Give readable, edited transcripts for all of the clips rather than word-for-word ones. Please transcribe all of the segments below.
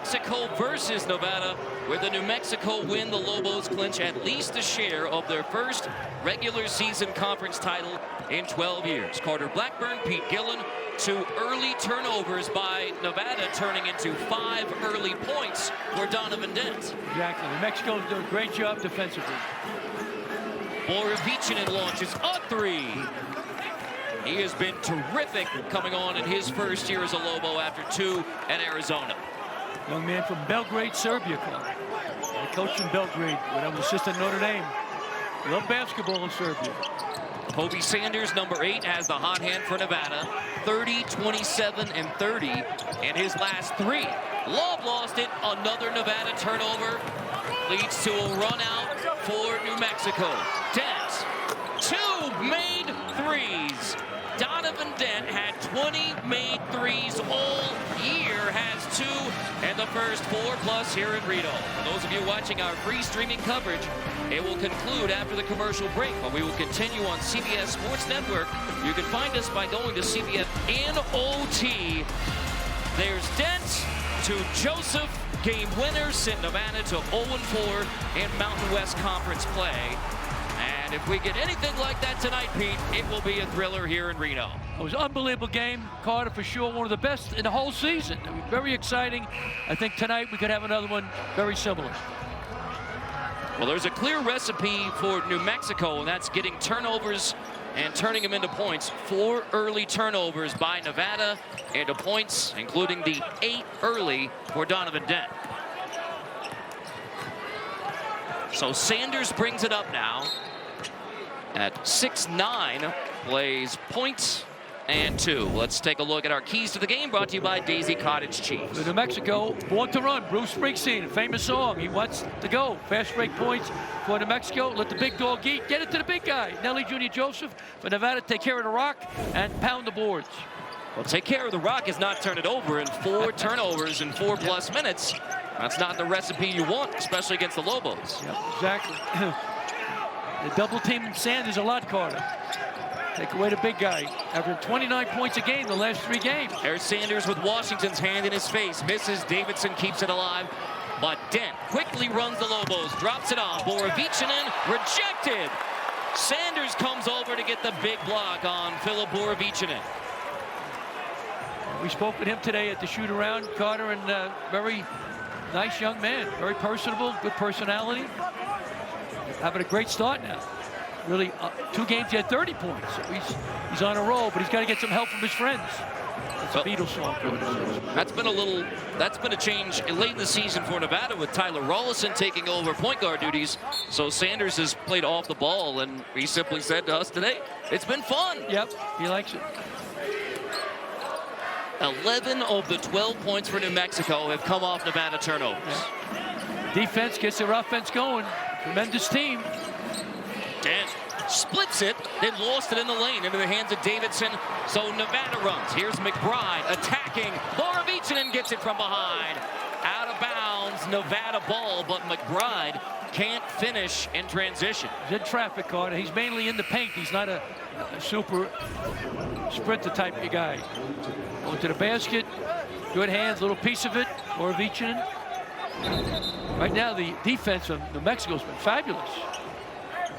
Mexico versus Nevada. With the New Mexico win, the Lobos clinch at least a share of their first regular season conference title in 12 years. Carter Blackburn, Pete Gillen, 2 early turnovers by Nevada, turning into 5 early points for Donovan Dent. Exactly. New Mexico's doing a great job defensively. Borovichinen launches a 3. He has been terrific coming on in his first year as a Lobo after 2 at Arizona. Young man from Belgrade, Serbia. I coached in Belgrade when I was assistant at Notre Dame. Love basketball in Serbia. Kobe Sanders, number 8, has the hot hand for Nevada. 30, 27, and 30 in his last 3. Love lost it. Another Nevada turnover leads to a run out for New Mexico. Dent, 2 made threes. Donovan Dent had 20 made threes all year, has 2 in the first 4+ here in Reno. For those of you watching our free streaming coverage, it will conclude after the commercial break, but we will continue on CBS Sports Network. You can find us by going to CBS NOT. There's Dent to Joseph, game winner, sent Nevada to 0-4 in Mountain West Conference play. And if we get anything like that tonight, Pete, it will be a thriller here in Reno. It was an unbelievable game. Carter, for sure, one of the best in the whole season. I mean, very exciting. I think tonight we could have another one very similar. Well, there's a clear recipe for New Mexico, and that's getting turnovers and turning them into points. 4 early turnovers by Nevada into points, including the 8 early for Donovan Dent. So Sanders brings it up now at 6'9", plays points and 2. Let's take a look at our keys to the game, brought to you by Daisy Cottage Cheese. New Mexico, born to run. Bruce Springsteen, a famous song. He wants to go. Fast break points for New Mexico. Let the big dog eat. Get it to the big guy. Nelly Jr. Joseph for Nevada. Take care of the rock and pound the boards. Well, take care of the rock is not turn it over in 4 turnovers in 4+ minutes. That's not the recipe you want, especially against the Lobos. Yep, exactly. The double team Sanders a lot, Carter. Take away the big guy. Averaging 29 points a game the last 3 games. There's Sanders with Washington's hand in his face. Misses. Davidson keeps it alive. But Dent quickly runs the Lobos. Drops it off. Borovichinen rejected. Sanders comes over to get the big block on Philip Borovichinen. We spoke with him today at the shoot-around, Carter, and very nice young man. Very personable, good personality. Having a great start now. Really, 2 games he had 30 points. So he's on a roll, but he's got to get some help from his friends. It's a Beatles song. That's been a change late in the season for Nevada with Tyler Rollison taking over point guard duties. So Sanders has played off the ball, and he simply said to us today, it's been fun. Yep, he likes it. 11 of the 12 points for New Mexico have come off Nevada turnovers. Yeah. Defense gets their offense going. Tremendous team. Dent splits it, then lost it in the lane into the hands of Davidson. So Nevada runs. Here's McBride attacking. Borovichinen gets it from behind. Out of bounds, Nevada ball, but McBride can't finish in transition. He's in traffic, Carter. He's mainly in the paint. He's not a super sprinter type of guy. Going to the basket, good hands, little piece of it. Borovichinen. Right now, the defense of New Mexico's been fabulous.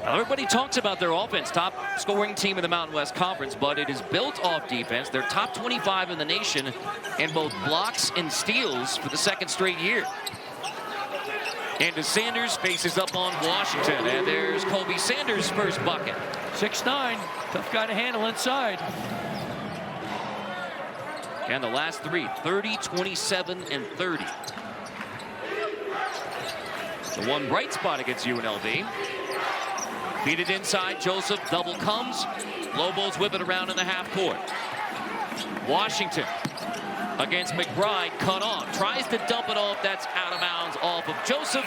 Everybody talks about their offense, top scoring team in the Mountain West Conference, but it is built off defense. They're top 25 in the nation in both blocks and steals for the 2nd straight year. And Sanders faces up on Washington, and there's Kobe Sanders' first bucket. 6'9", tough guy to handle inside. And the last 3, 30, 27, and 30. The one bright spot against UNLV. Feed it inside, Joseph, double comes. Lobos whip it around in the half court. Washington against McBride, cut off. Tries to dump it off, that's out of bounds off of Joseph.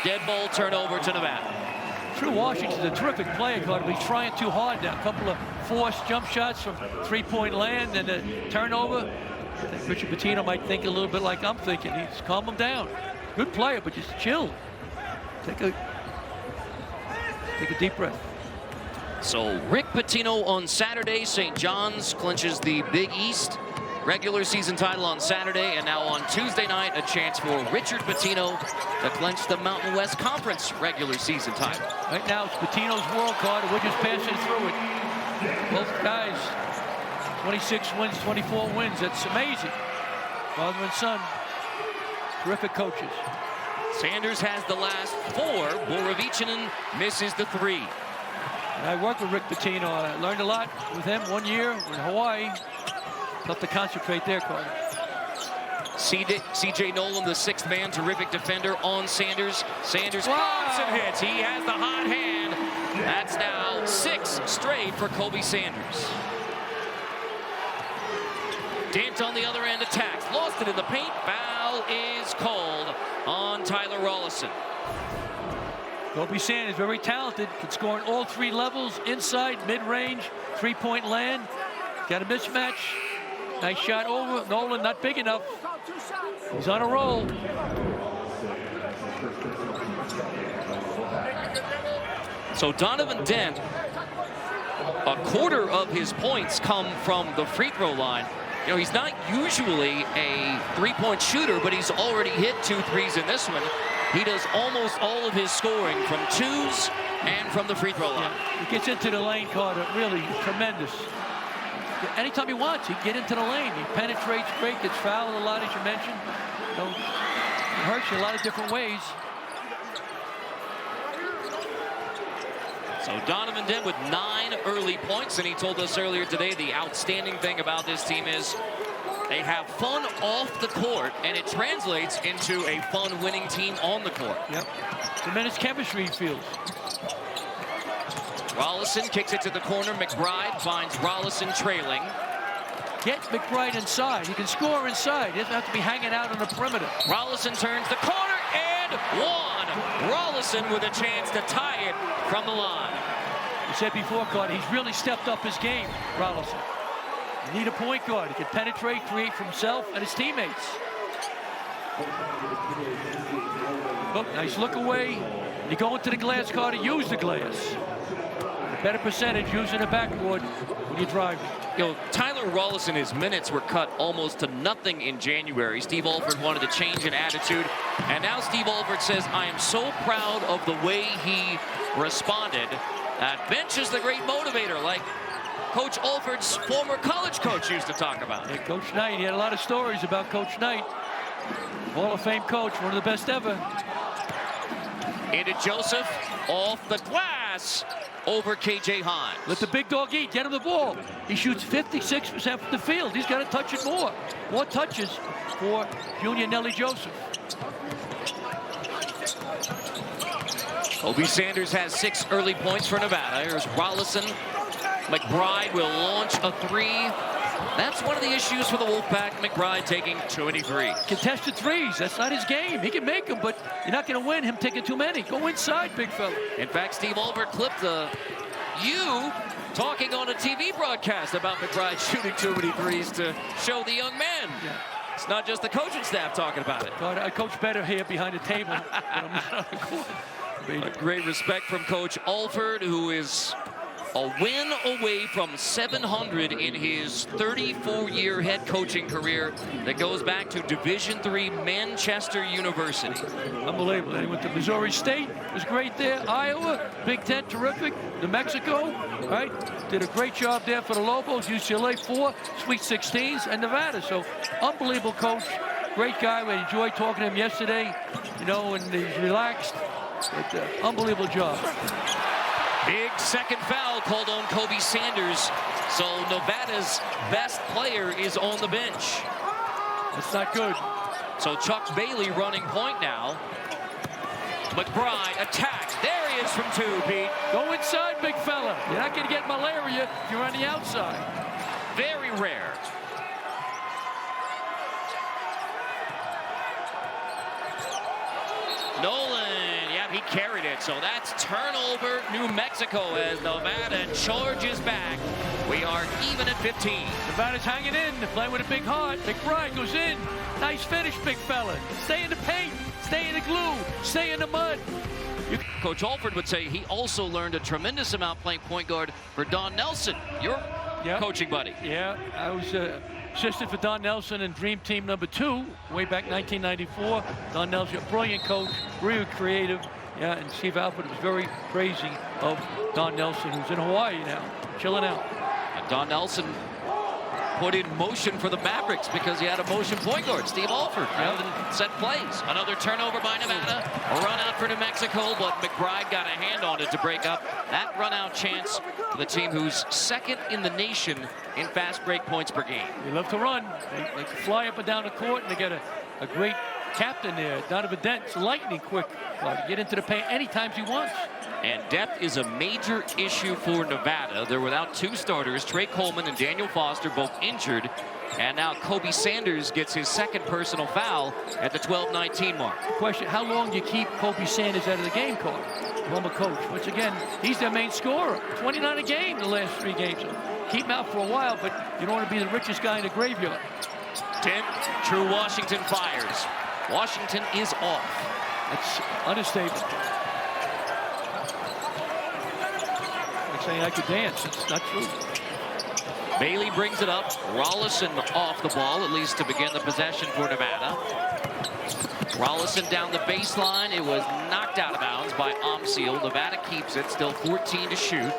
Dead ball turnover to Nevada. True, Washington's a terrific player, but he's trying too hard now. A couple of forced jump shots from 3-point land and a turnover. I think Richard Pitino might think a little bit like I'm thinking. He's calm him down. Good player, but just chill. Take a deep breath. So Rick Pitino on Saturday, St. John's clinches the Big East. regular season title on Saturday, and now on Tuesday night, a chance for Richard Pitino to clinch the Mountain West Conference regular season title. Right now, it's Pitino's world card, and we're just passing through it. Both guys, 26 wins, 24 wins. That's amazing. Father and son, terrific coaches. Sanders has the last 4. Borovichinen misses the 3. And I worked with Rick Pitino. I learned a lot with him 1 year in Hawaii. Tough to concentrate there, Carter. C.J. Nolan, the 6th man, terrific defender on Sanders. Sanders pops and hits. He has the hot hand. That's now 6 straight for Kobe Sanders. Dent on the other end attacks. Lost it in the paint. Foul is called on Tyler Rollison. Kobe Sanders, very talented. Can score on all 3 levels, inside, mid-range, 3-point land. Got a mismatch. Nice shot over. Nolan not big enough. He's on a roll. So Donovan Dent, a quarter of his points come from the free throw line. You know, he's not usually a 3-point shooter, but he's already hit 2 threes in this one. He does almost all of his scoring from 2s and from the free throw line. Yeah, he gets into the lane, Carter, really tremendous. Anytime he wants, he can get into the lane. He penetrates great, gets fouled a lot, as you mentioned. You know, it hurts you a lot of different ways. So Donovan Dent with 9 early points, and he told us earlier today the outstanding thing about this team is they have fun off the court, and it translates into a fun winning team on the court. Yep. Tremendous chemistry, he feels. Rollison kicks it to the corner. McBride finds Rollison trailing. Get McBride inside. He can score inside. He doesn't have to be hanging out on the perimeter. Rollison turns the corner and 1. Rollison with a chance to tie it from the line. You said before, Carter, he's really stepped up his game, Rollison. You need a point guard. He can penetrate, create for himself and his teammates. Oh, nice look away. You go into the glass, Carter, use the glass. Better percentage using the backboard when you're driving. You know, Tyler Rollison, his minutes were cut almost to nothing in January. Steve Alford wanted to change an attitude, and now Steve Alford says, I am so proud of the way he responded. That bench is the great motivator, like Coach Alford's former college coach used to talk about. Yeah, Coach Knight, he had a lot of stories about Coach Knight. Hall of Fame coach, one of the best ever. Into Joseph, off the glass, over K.J. Hines. Let the big dog eat, get him the ball. He shoots 56% from the field. He's got to touch it more. More touches for Junior Nelly Joseph. Kobe Sanders has 6 early points for Nevada. Here's Rollison. McBride will launch a 3. That's one of the issues for the Wolfpack. McBride taking 23. Contested threes, that's not his game. He can make them, but you're not going to win him taking too many. Go inside, big fella. In fact, Steve Alford clipped you talking on a TV broadcast about McBride shooting too many threes to show the young man. Yeah. It's not just the coaching staff talking about it. God, I coach better here behind the table. A great respect from Coach Alford, who is a win away from 700 in his 34-year head coaching career that goes back to Division III Manchester University. Unbelievable. He went to Missouri State, was great there. Iowa, Big Ten, terrific. New Mexico, right? Did a great job there for the Lobos. UCLA 4, Sweet 16s, and Nevada. So, unbelievable coach. Great guy. We enjoyed talking to him yesterday, you know, and he's relaxed. But, unbelievable job. Big second foul called on Kobe Sanders. So Nevada's best player is on the bench. That's not good. So Chuck Bailey running point now. McBride attacks. There he is from 2, Pete. Go inside, big fella. You're not going to get malaria if you're on the outside. Very rare. Nolan. He carried it, so that's turnover New Mexico as Nevada charges back. We are even at 15. Nevada's hanging in. They're playing with a big heart. McBride goes in. Nice finish, big fella. Stay in the paint. Stay in the glue. Stay in the mud. Coach Alford would say he also learned a tremendous amount playing point guard for Don Nelson, your coaching buddy. Yeah, I was assistant for Don Nelson and Dream Team #2, way back 1994. Don Nelson, a brilliant coach, really creative. Yeah, and Steve Alford was very praising of Don Nelson, who's in Hawaii now, chilling out. And Don Nelson put in motion for the Mavericks because he had a motion point guard, Steve Alford, rather than set plays. Another turnover by Nevada. A run out for New Mexico, but McBride got a hand on it to break up that run out chance for the team who's second in the nation in fast break points per game. They love to run. They can fly up and down the court, and they got a great captain there, Donovan Dent. It's lightning quick. Get into the paint anytime he wants. And depth is a major issue for Nevada. They're without two starters, Trey Coleman and Daniel Foster, both injured. And now Kobe Sanders gets his second personal foul at the 12-19 mark. Question, how long do you keep Kobe Sanders out of the game, Carter? Former coach. Once again, he's their main scorer. 29 a game the last 3 games. So keep him out for a while, but you don't want to be the richest guy in the graveyard. Dent, true Washington fires. Washington is off. That's understatement. Like saying I could dance. It's not true. Bailey brings it up. Rollison off the ball, at least to begin the possession for Nevada. Rollison down the baseline. It was knocked out of bounds by Omseal. Nevada keeps it, still 14 to shoot.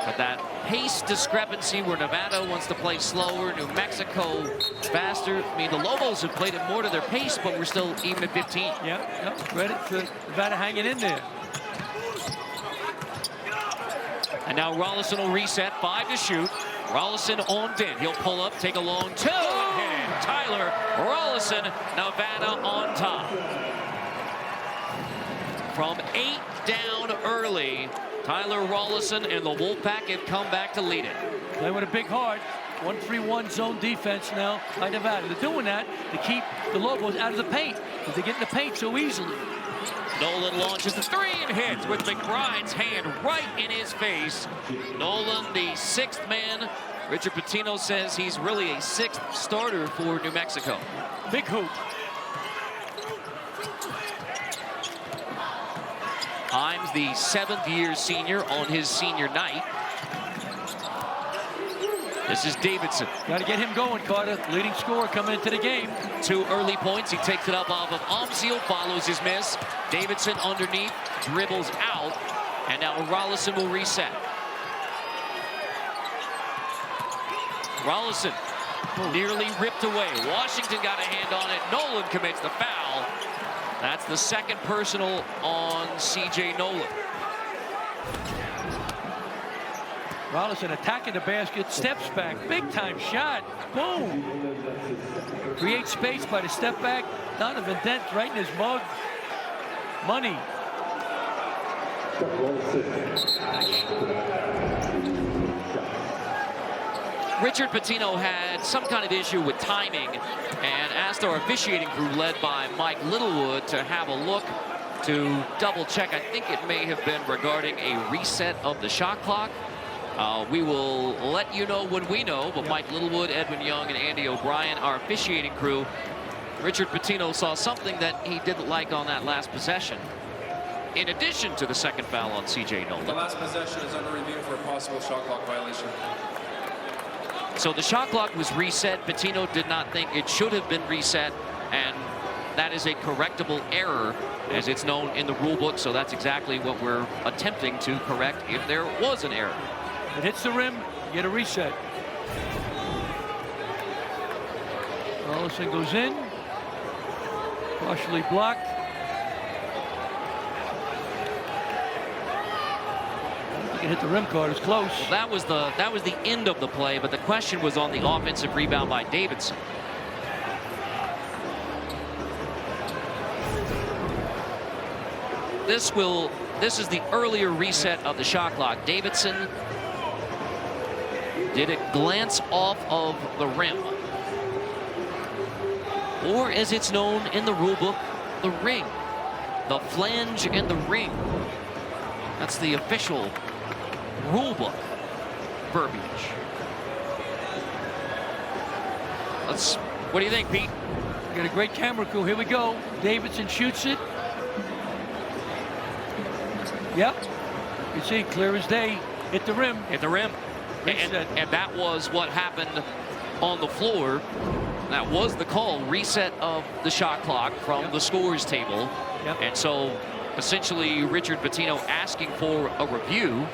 But that pace discrepancy where Nevada wants to play slower, New Mexico faster. I mean, the Lobos have played it more to their pace, but we're still even at 15. Yeah, credit to Nevada hanging in there. And now Rollison will reset, 5 to shoot. Rollison on Dent. He'll pull up, take a long 2, and hit it. Tyler Rollison, Nevada on top. From 8 down early, Tyler Rollison and the Wolfpack have come back to lead it. Playing with a big heart. 1-3-1 zone defense now by Nevada. They're doing that to keep the Lobos out of the paint because they get in the paint so easily. Nolan launches the 3 and hits with McBride's hand right in his face. Nolan, the 6th man. Richard Pitino says he's really a 6th starter for New Mexico. Big hoop. Himes, the 7th-year senior on his senior night. This is Davidson. Got to get him going, Carter. Leading scorer coming into the game. 2 early points. He takes it up off of Omseal, follows his miss. Davidson underneath, dribbles out, and now Rollison will reset. Rollison nearly ripped away. Washington got a hand on it. Nolan commits the foul. That's the 2nd personal on C.J. Nolan. Rollison attacking the basket, steps back, big time shot, boom. Creates space by the step back. Donovan Dent right in his mug. Money. Richard Pitino had some kind of issue with timing and asked our officiating crew, led by Mike Littlewood, to have a look to double check. I think it may have been regarding a reset of the shot clock. We will let you know when we know, but Mike Littlewood, Edwin Young, and Andy O'Brien, our officiating crew, Richard Pitino saw something that he didn't like on that last possession, in addition to the 2nd foul on C.J. Nolan. The last possession is under review for a possible shot clock violation. So the shot clock was reset. Pitino did not think it should have been reset, and that is a correctable error, as it's known in the rule book. So that's exactly what we're attempting to correct if there was an error. It hits the rim, you get a reset. Rollison goes in, partially blocked. You can hit the rim, Carter. It's close. Well, that was the end of the play, but the question was on the offensive rebound by Davidson. This is the earlier reset of the shot clock. Davidson did it glance off of the rim, or as it's known in the rule book, the ring, the flange and the ring. That's the official rule book verbiage. What do you think, Pete? Got a great camera crew. Here we go. Davidson shoots it. Yep. You see, clear as day. Hit the rim. Hit the rim. And that was what happened on the floor. That was the call, reset of the shot clock from the scores table. And so essentially Richard Pitino asking for a review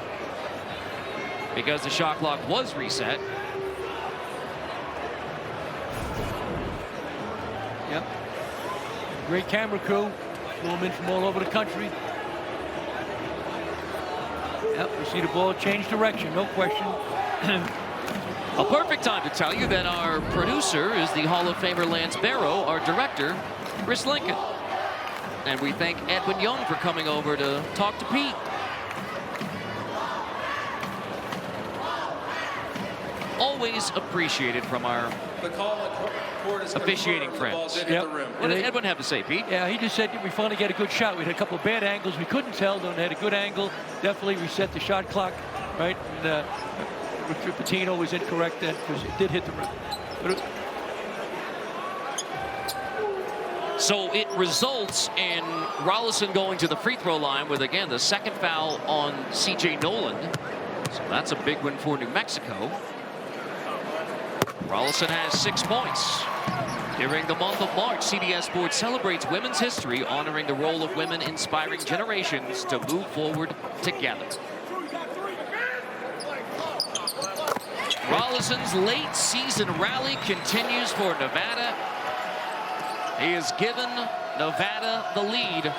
because the shot clock was reset. Great camera crew, flew in from all over the country. We see the ball change direction, no question. A perfect time to tell you that our producer is the Hall of Famer Lance Barrow, our director, Chris Lincoln. And we thank Edwin Young for coming over to talk to Pete. Always appreciated from our officiating friends. What did Edwin have to say, Pete? Yeah, he just said we finally get a good shot. We had a couple of bad angles. We couldn't tell, though. They had a good angle. Definitely reset the shot clock, right? And Richard Pitino was incorrect then because it did hit the rim. So it results in Rollison going to the free throw line with, again, the second foul on C.J. Noland. So that's a big win for New Mexico. Rollison has 6 points. During the month of March, CBS Sports celebrates women's history, honoring the role of women inspiring generations to move forward together. Rollison's late season rally continues for Nevada. He has given Nevada the lead.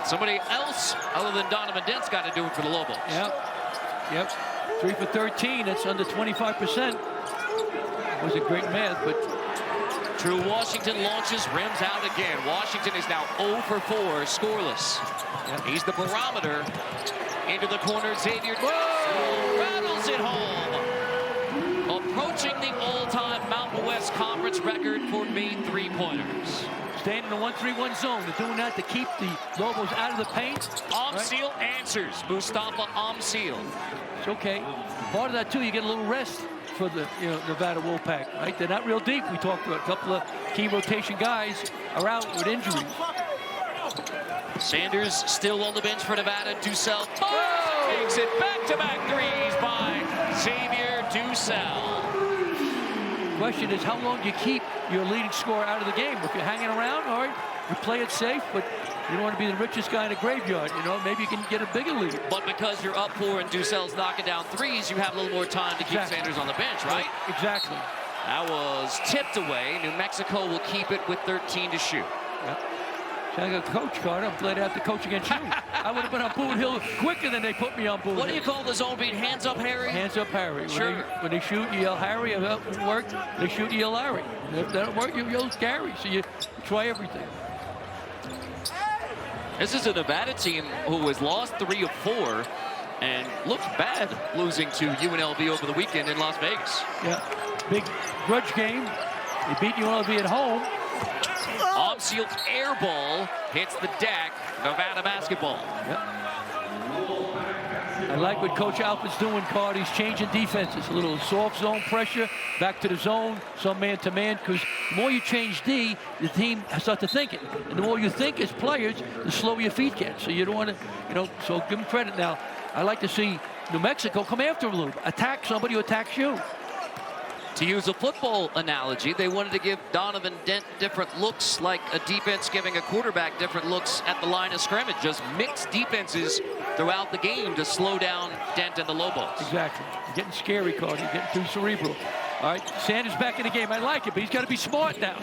Somebody else other than Donovan Dent's got to do it for the Lobos. Yep. 3 for 13. That's under 25%. Wasn't great math, but True Washington launches, rims out again. Washington is now 0 for 4, scoreless. He's the barometer. Into the corner, Xavier rattles it home. Approaching the all-time Mountain West Conference record for made three-pointers. Staying in the 1-3-1 zone. They're doing that to keep the Lobos out of the paint. Amsil answers. Mustafa Amsil. It's okay. Part of that, too, you get a little rest for the Nevada Wolfpack, right? They're not real deep. We talked about a couple of key rotation guys are out with injuries. Sanders still on the bench for Nevada. Ducell takes it back-to-back threes by Xavier Ducell. Question is, how long do you keep your leading scorer out of the game? If you're hanging around, all right, you play it safe, but you don't want to be the richest guy in the graveyard. Maybe you can get a bigger lead. But because you're up 4 and Ducell's knocking down threes, you have a little more time to keep Sanders on the bench, right? Exactly. That was tipped away. New Mexico will keep it with 13 to shoot. Sound like a coach, Carter. I'm glad I have to coach against you. I would have been on Boone Hill quicker than they put me on Boone Hill. What do you call the zone beat? Hands up, Harry? Hands up, Harry. Sure. When they shoot, you yell Harry. If that doesn't work, they shoot, you yell Larry. And if that don't work, you yell Gary. So you try everything. This is a Nevada team who has lost 3 of 4 and looks bad losing to UNLV over the weekend in Las Vegas. Big grudge game. They beat UNLV at home. Amsil's air ball hits the deck. Nevada basketball. I like what Coach Alford's doing, Card. He's changing defenses. A little soft zone pressure, back to the zone, some man-to-man, because the more you change D, the team starts to think it. And the more you think as players, the slower your feet get. So you don't want to, so give them credit. Now, I like to see New Mexico come after him a little bit. Attack somebody who attacks you. To use a football analogy, they wanted to give Donovan Dent different looks, like a defense giving a quarterback different looks at the line of scrimmage. Just mixed defenses throughout the game to slow down Dent and the Lobos. Exactly. You're getting scary, Carter. You're getting too cerebral. All right, Sanders back in the game. I like it, but he's got to be smart now.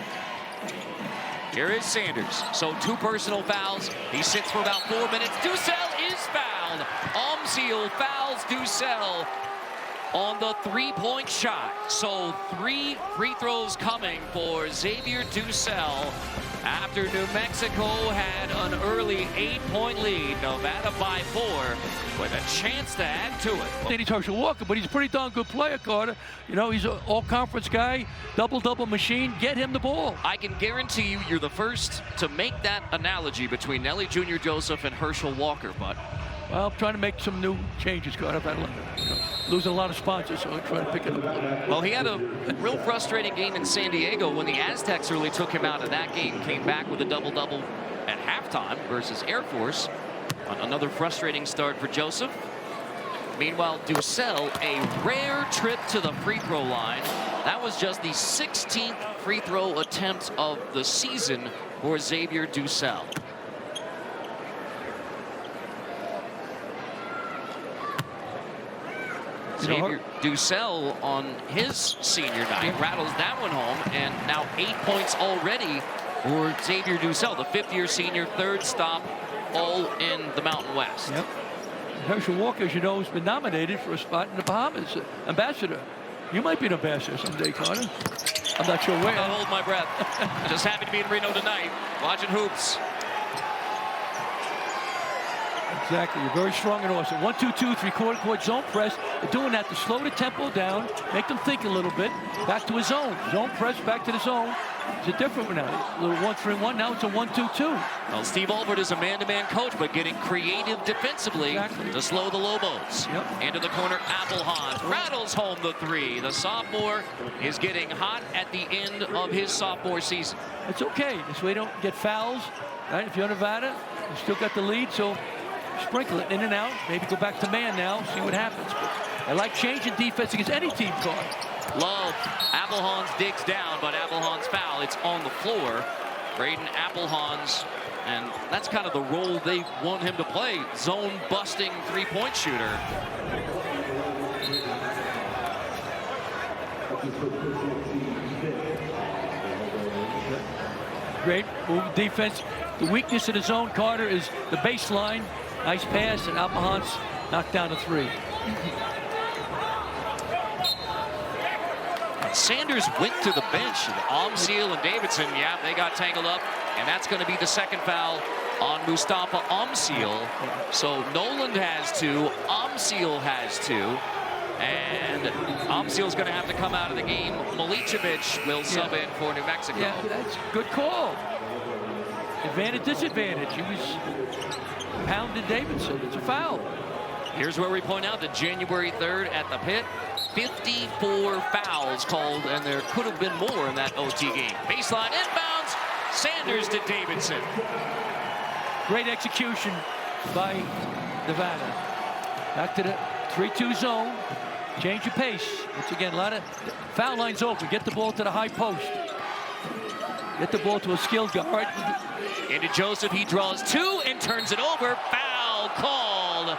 Here is Sanders. So 2 personal fouls. He sits for about 4 minutes. Ducell is fouled. Amsil fouls Ducell on the 3-point shot. So 3 free throws coming for Xavier Ducell after New Mexico had an early 8-point lead. Nevada by 4 with a chance to add to it. Then he talks to Walker, but he's a pretty darn good player, Carter. He's an all-conference guy, double-double machine. Get him the ball. I can guarantee you're the first to make that analogy between Nelly Jr. Joseph and Herschel Walker, but well, I'm trying to make some new changes, Carter. I've had losing a lot of sponsors, so I'm trying to pick it up. Well, he had a real frustrating game in San Diego when the Aztecs really took him out of that game. Came back with a double-double at halftime versus Air Force. Another frustrating start for Joseph. Meanwhile, Ducell, a rare trip to the free throw line. That was just the 16th free throw attempt of the season for Xavier Ducell. Xavier Ducell on his senior night rattles that one home, and now 8 points already for Xavier Ducell, the fifth-year senior, third stop, all in the Mountain West. Yep. Herschel Walker, as you know, has been nominated for a spot in the Bahamas. Ambassador. You might be an ambassador someday, Carter. I'm not sure where. I'll hold my breath. Just happy to be in Reno tonight, watching hoops. Exactly. You're very strong and awesome. 1-2-2, three-quarter court zone press. They're doing that to slow the tempo down, make them think a little bit. Back to a zone. Zone press, back to the zone. It's a different one now. A little 1-3-1. Now it's a 1-2-2. Well, Steve Albert is a man-to-man coach, but getting creative defensively to slow the Lobos. Yep. Into the corner, Applehans rattles home the three. The sophomore is getting hot at the end of his sophomore season. It's okay. This way you don't get fouls. Right? If you're Nevada, you still got the lead, so sprinkle it in and out. Maybe go back to man now, see what happens. But I like changing defense against any team, Carter. Love. Applehans digs down, but Applehans foul. It's on the floor. Braden Applehans, and that's kind of the role they want him to play. Zone busting three-point shooter. Great move defense. The weakness of the zone, Carter, is the baseline. Nice pass, and Applehans knocked down a three. Sanders went to the bench, and Amsiel and Davidson, yeah, they got tangled up, and that's going to be the second foul on Mustafa Amsiel. So Noland has two, Amsiel has two, and Amsiel's going to have to come out of the game. Milicevic will sub in for New Mexico. Yeah, that's a good call. Advantage, disadvantage. He was pounding Davidson. It's a foul. Here's where we point out that January 3rd at the pit, 54 fouls called, and there could have been more in that OT game. Baseline inbounds, Sanders to Davidson. Great execution by Nevada. Back to the 3-2 zone. Change your pace. Once again, a lot of foul lines open. Get the ball to the high post. Get the ball to a skilled guard. Into Joseph, he draws two and turns it over. Foul called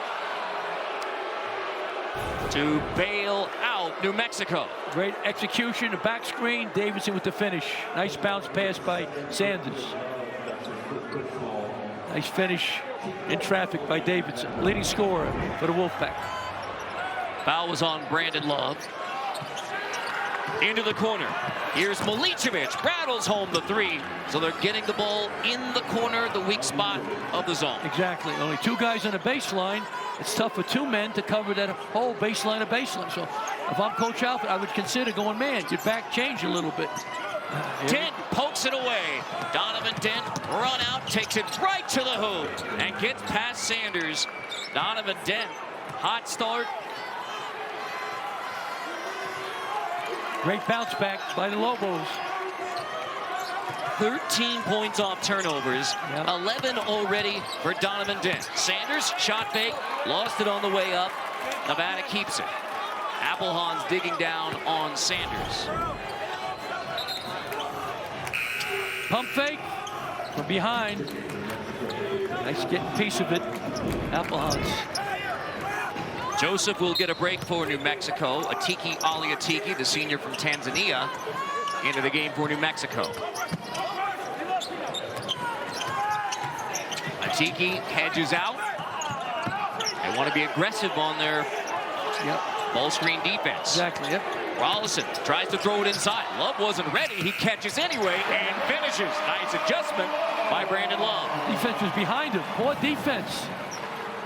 to bail out New Mexico. Great execution, a back screen. Davidson with the finish. Nice bounce pass by Sanders. Nice finish in traffic by Davidson. Leading scorer for the Wolfpack. Foul was on Brandon Love. Into the corner. Here's Milicevic, rattles home the three. So they're getting the ball in the corner, the weak spot of the zone. Exactly. Only two guys on the baseline. It's tough for two men to cover that whole baseline of baseline. So if I'm Coach Alford, I would consider going man. Your back change a little bit. Dent pokes it away. Donovan Dent run out, takes it right to the hoop, and gets past Sanders. Donovan Dent, hot start. Great bounce back by the Lobos. 13 points off turnovers, 11 already for Donovan Dent. Sanders, shot fake, lost it on the way up. Nevada keeps it. Applehans digging down on Sanders. Pump fake from behind. Nice getting piece of it. Applehans. Joseph will get a break for New Mexico. Atiki Aliatiki, the senior from Tanzania, into the game for New Mexico. Atiki hedges out. They want to be aggressive on their ball screen defense. Exactly, yep. Rollison tries to throw it inside. Love wasn't ready. He catches anyway and finishes. Nice adjustment by Brandon Love. Defense was behind him. Poor defense.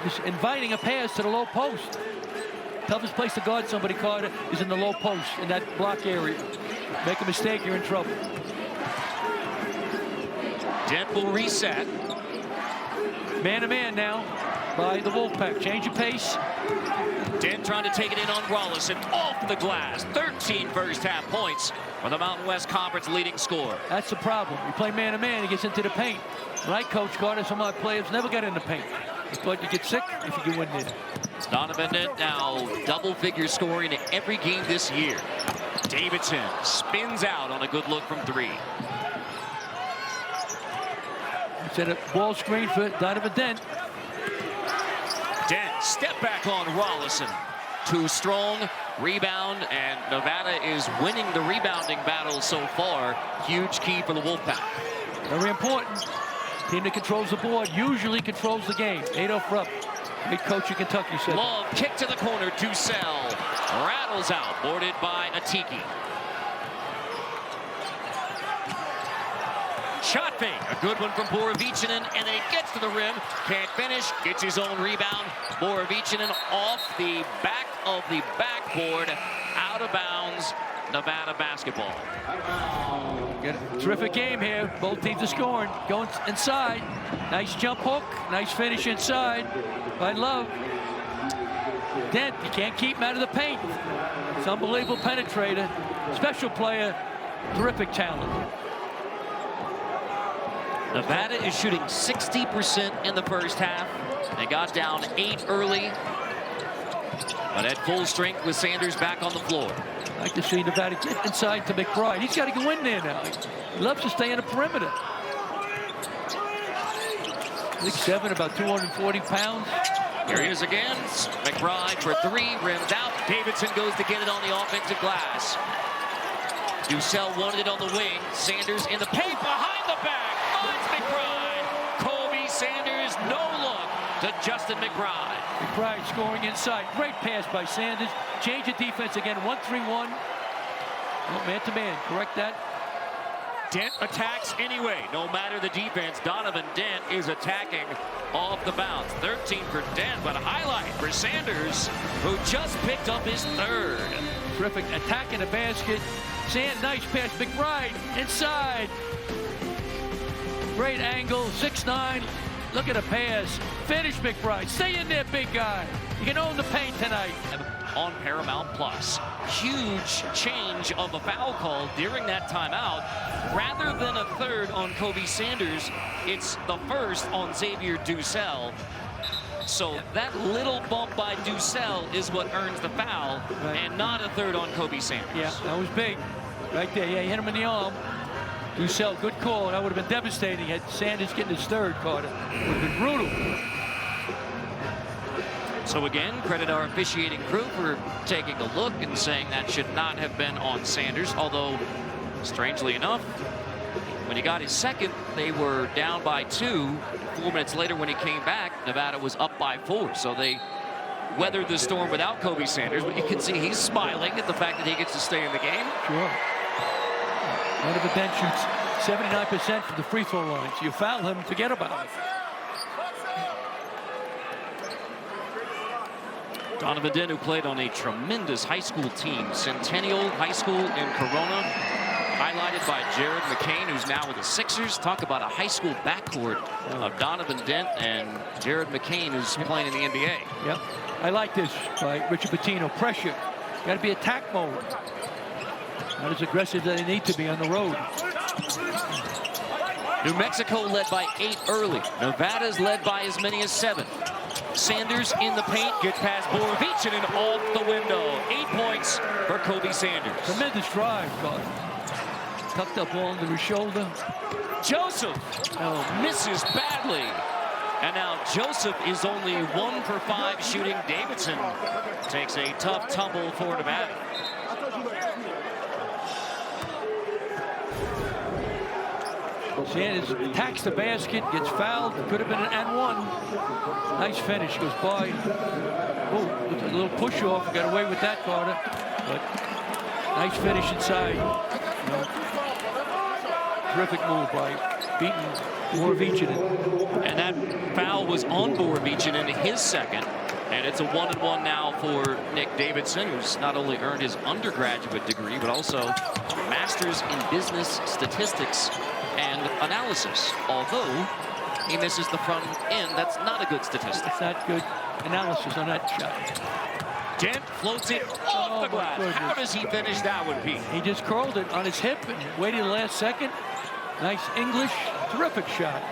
Just inviting a pass to the low post. Toughest place to guard somebody, Carter, is in the low post, in that block area. Make a mistake, you're in trouble. Dent will reset. Man-to-man now by the Wolfpack. Change of pace. Dent trying to take it in on Rollison. Off the glass. 13 first half points for the Mountain West Conference leading scorer. That's the problem. You play man-to-man, he gets into the paint. Right, Coach Carter, some of our players never got in the paint. But you get sick if you go in there. Donovan Dent now double-figure scoring in every game this year. Davidson spins out on a good look from 3. It's a ball screen for Donovan Dent. Dent, step back on Rollison. Too strong, rebound, and Nevada is winning the rebounding battle so far. Huge key for the Wolfpack. Very important. Team that controls the board usually controls the game. Adolph Rupp, great coach in Kentucky, said. Love, kick to the corner, Ducell. Rattles out, boarded by Atiki. Shot fake, a good one from Borovichinen, and then he gets to the rim, can't finish, gets his own rebound. Borovichinen off the back of the backboard, out of bounds, Nevada basketball. Terrific game here. Both teams are scoring. Going inside. Nice jump hook. Nice finish inside by Love. Dent, you can't keep him out of the paint. It's unbelievable penetrator. Special player. Terrific talent. Nevada is shooting 60% in the first half. They got down 8 early, but at full strength with Sanders back on the floor. I like to see Nevada get inside to McBride. He's got to go in there now. He loves to stay in the perimeter. 6'7", about 240 pounds. Here he is again. McBride for 3, rims out. Davidson goes to get it on the offensive glass. Ducell wanted it on the wing. Sanders in the paint behind the back. Finds McBride. Kobe Sanders, no look to Justin McBride. McBride scoring inside. Great pass by Sanders. Change the defense again. 1-3-1. Oh, man to man. Correct that. Dent attacks anyway. No matter the defense, Donovan Dent is attacking off the bounce. 13 for Dent, but a highlight for Sanders, who just picked up his 3rd. Terrific attack in the basket. Nice pass. McBride inside. Great angle. 6'9". Look at the pass. Finish, McBride. Stay in there, big guy. You can own the paint tonight. On Paramount Plus. Huge change of a foul call during that timeout. Rather than a 3rd on Kobe Sanders, it's the 1st on Xavier Ducell. So that little bump by Ducell is what earns the foul, and not a 3rd on Kobe Sanders. Yeah, that was big. Right there. Yeah, he hit him in the arm. Ducell, good call. That would have been devastating had Sanders getting his 3rd, Carter. It would have been brutal. So again, credit our officiating crew for taking a look and saying that should not have been on Sanders, although strangely enough, when he got his 2nd, they were down by 2. 4 minutes later when he came back, Nevada was up by 4. So they weathered the storm without Kobe Sanders, but you can see he's smiling at the fact that he gets to stay in the game. Sure. Donovan Dent shoots 79% from the free throw line. So you foul him, forget about it. Donovan Dent, who played on a tremendous high school team, Centennial High School in Corona, highlighted by Jared McCain, who's now with the Sixers. Talk about a high school backcourt of Donovan Dent and Jared McCain, who's playing in the NBA. Yep. I like this by Richard Pitino. Pressure. Got to be attack mode. Not as aggressive as they need to be on the road. New Mexico led by 8 early. Nevada's led by as many as 7. Sanders in the paint, gets past Borovichinen off the window. 8 points for Kobe Sanders. Tremendous drive, God. Tucked up ball under his shoulder. Joseph misses badly. And now Joseph is only 1 for 5 shooting. Davidson takes a tough tumble for Nevada. Sanders attacks the basket, gets fouled. Could have been an and 1. Nice finish, goes by. Oh, a little push off. Got away with that, Carter. But nice finish inside. Terrific move by beating Borovichinen. And that foul was on Borovichinen, his 2nd. And it's a 1-and-1 now for Nick Davidson, who's not only earned his undergraduate degree, but also a master's in business statistics and analysis. Although he misses the front end, that's not a good statistic. That's not good analysis on that shot. Dent floats it off the glass. How does he finish that one, Pete? He just curled it on his hip and waited the last second. Nice English, terrific shot.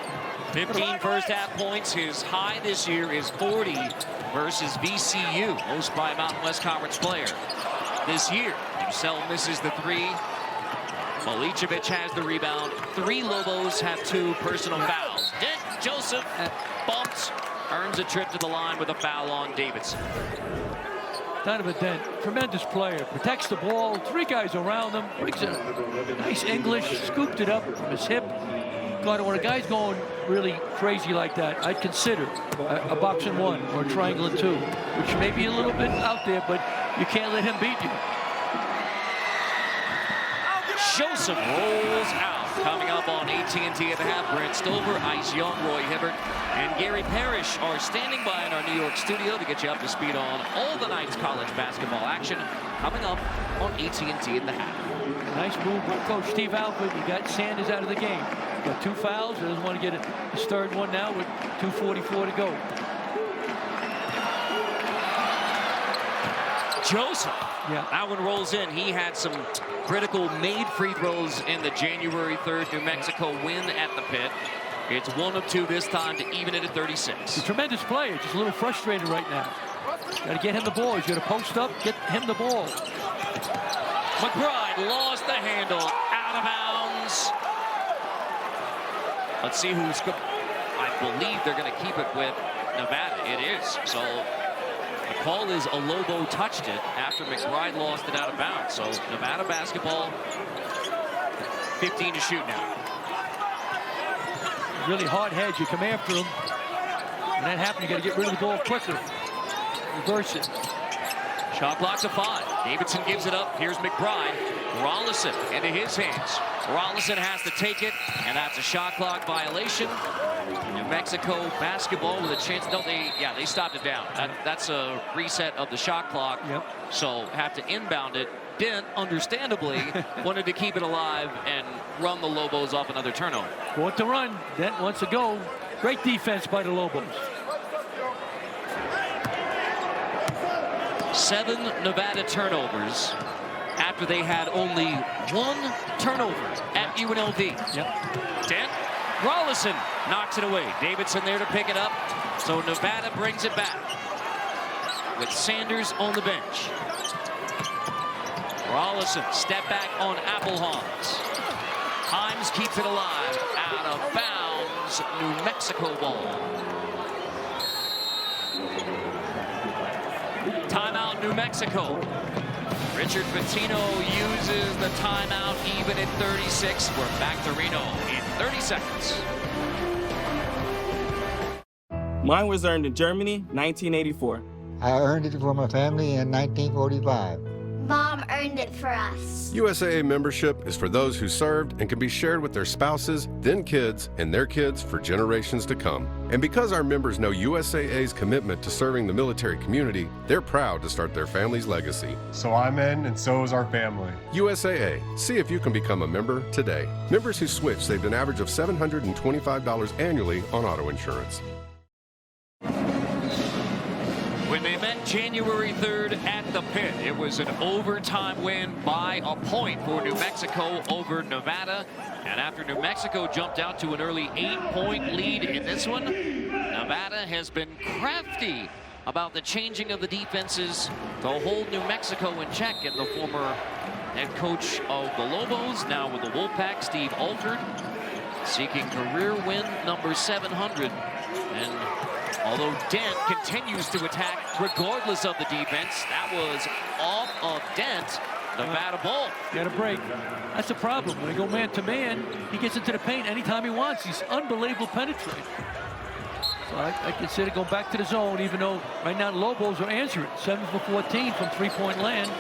15 first half points. His high this year is 40 versus VCU, most by a Mountain West Conference player this year. Ducell misses the three. Milicevic has the rebound. 3 Lobos have 2 personal fouls. Dent Joseph bumped, earns a trip to the line with a foul on Davidson. Donovan Dent, tremendous player, protects the ball, 3 guys around him, brings a nice English, scooped it up from his hip. God, when a guy's going really crazy like that, I'd consider a box and 1 or a triangle and 2, which may be a little bit out there, but you can't let him beat you. Joseph rolls out. Coming up on AT&T at the half, Brent Stover, Ice Young, Roy Hibbert, and Gary Parrish are standing by in our New York studio to get you up to speed on all the night's college basketball action coming up on AT&T at the half. Nice move by Coach Steve Alford. He got Sanders out of the game. Got 2 fouls. He doesn't want to get his 3rd one now with 2:44 to go. Joseph. Yeah. That one rolls in. He had some critical made free throws in the January 3rd New Mexico win at the pit. It's 1 of 2 this time to even it at 36. He's a tremendous player, just a little frustrated right now. Got to get him the ball. He's got to post up, get him the ball. McBride lost the handle, out of bounds. Let's see who's good. I believe they're going to keep it with Nevada. It is. So the call is a Lobo touched it after McBride lost it out of bounds. So Nevada basketball, 15 to shoot now. Really hard head. You come after him. When that happens, you got to get rid of the ball quicker. Reverse it. Shot clock to 5. Davidson gives it up. Here's McBride. Rollison into his hands. Rollison has to take it, and that's a shot clock violation. New Mexico basketball with a chance. No, they stopped it down. That's a reset of the shot clock. Yep. So have to inbound it. Dent, understandably, wanted to keep it alive and run the Lobos off another turnover. Want to run. Dent wants to go. Great defense by the Lobos. 7 Nevada turnovers after they had only 1 turnover at UNLV. Yep. Dent, Rollison knocks it away. Davidson there to pick it up. So Nevada brings it back with Sanders on the bench. Rollison, step back on Applehans. Himes keeps it alive. Out of bounds, New Mexico ball. Timeout, New Mexico. Richard Pitino uses the timeout even at 36. We're back to Reno in 30 seconds. Mine was earned in Germany, 1984. I earned it for my family in 1945. Mom earned it for us. USAA membership is for those who served and can be shared with their spouses, then kids, and their kids for generations to come. And because our members know USAA's commitment to serving the military community, they're proud to start their family's legacy. So I'm in, and so is our family. USAA. See if you can become a member today. Members who switch saved an average of $725 annually on auto insurance. When they met January 3rd at the pit, it was an overtime win by a point for New Mexico over Nevada. And after New Mexico jumped out to an early 8-point lead in this one, Nevada has been crafty about the changing of the defenses to hold New Mexico in check. And the former head coach of the Lobos, now with the Wolfpack, Steve Alford, seeking career win number 700. And although Dent continues to attack regardless of the defense, that was off of Dent. Nevada ball. Got a break. That's the problem. When they go man-to-man, he gets into the paint anytime he wants. He's unbelievable penetrating. So I consider going back to the zone, even though right now the Lobos are answering. 7 for 14 from three-point land.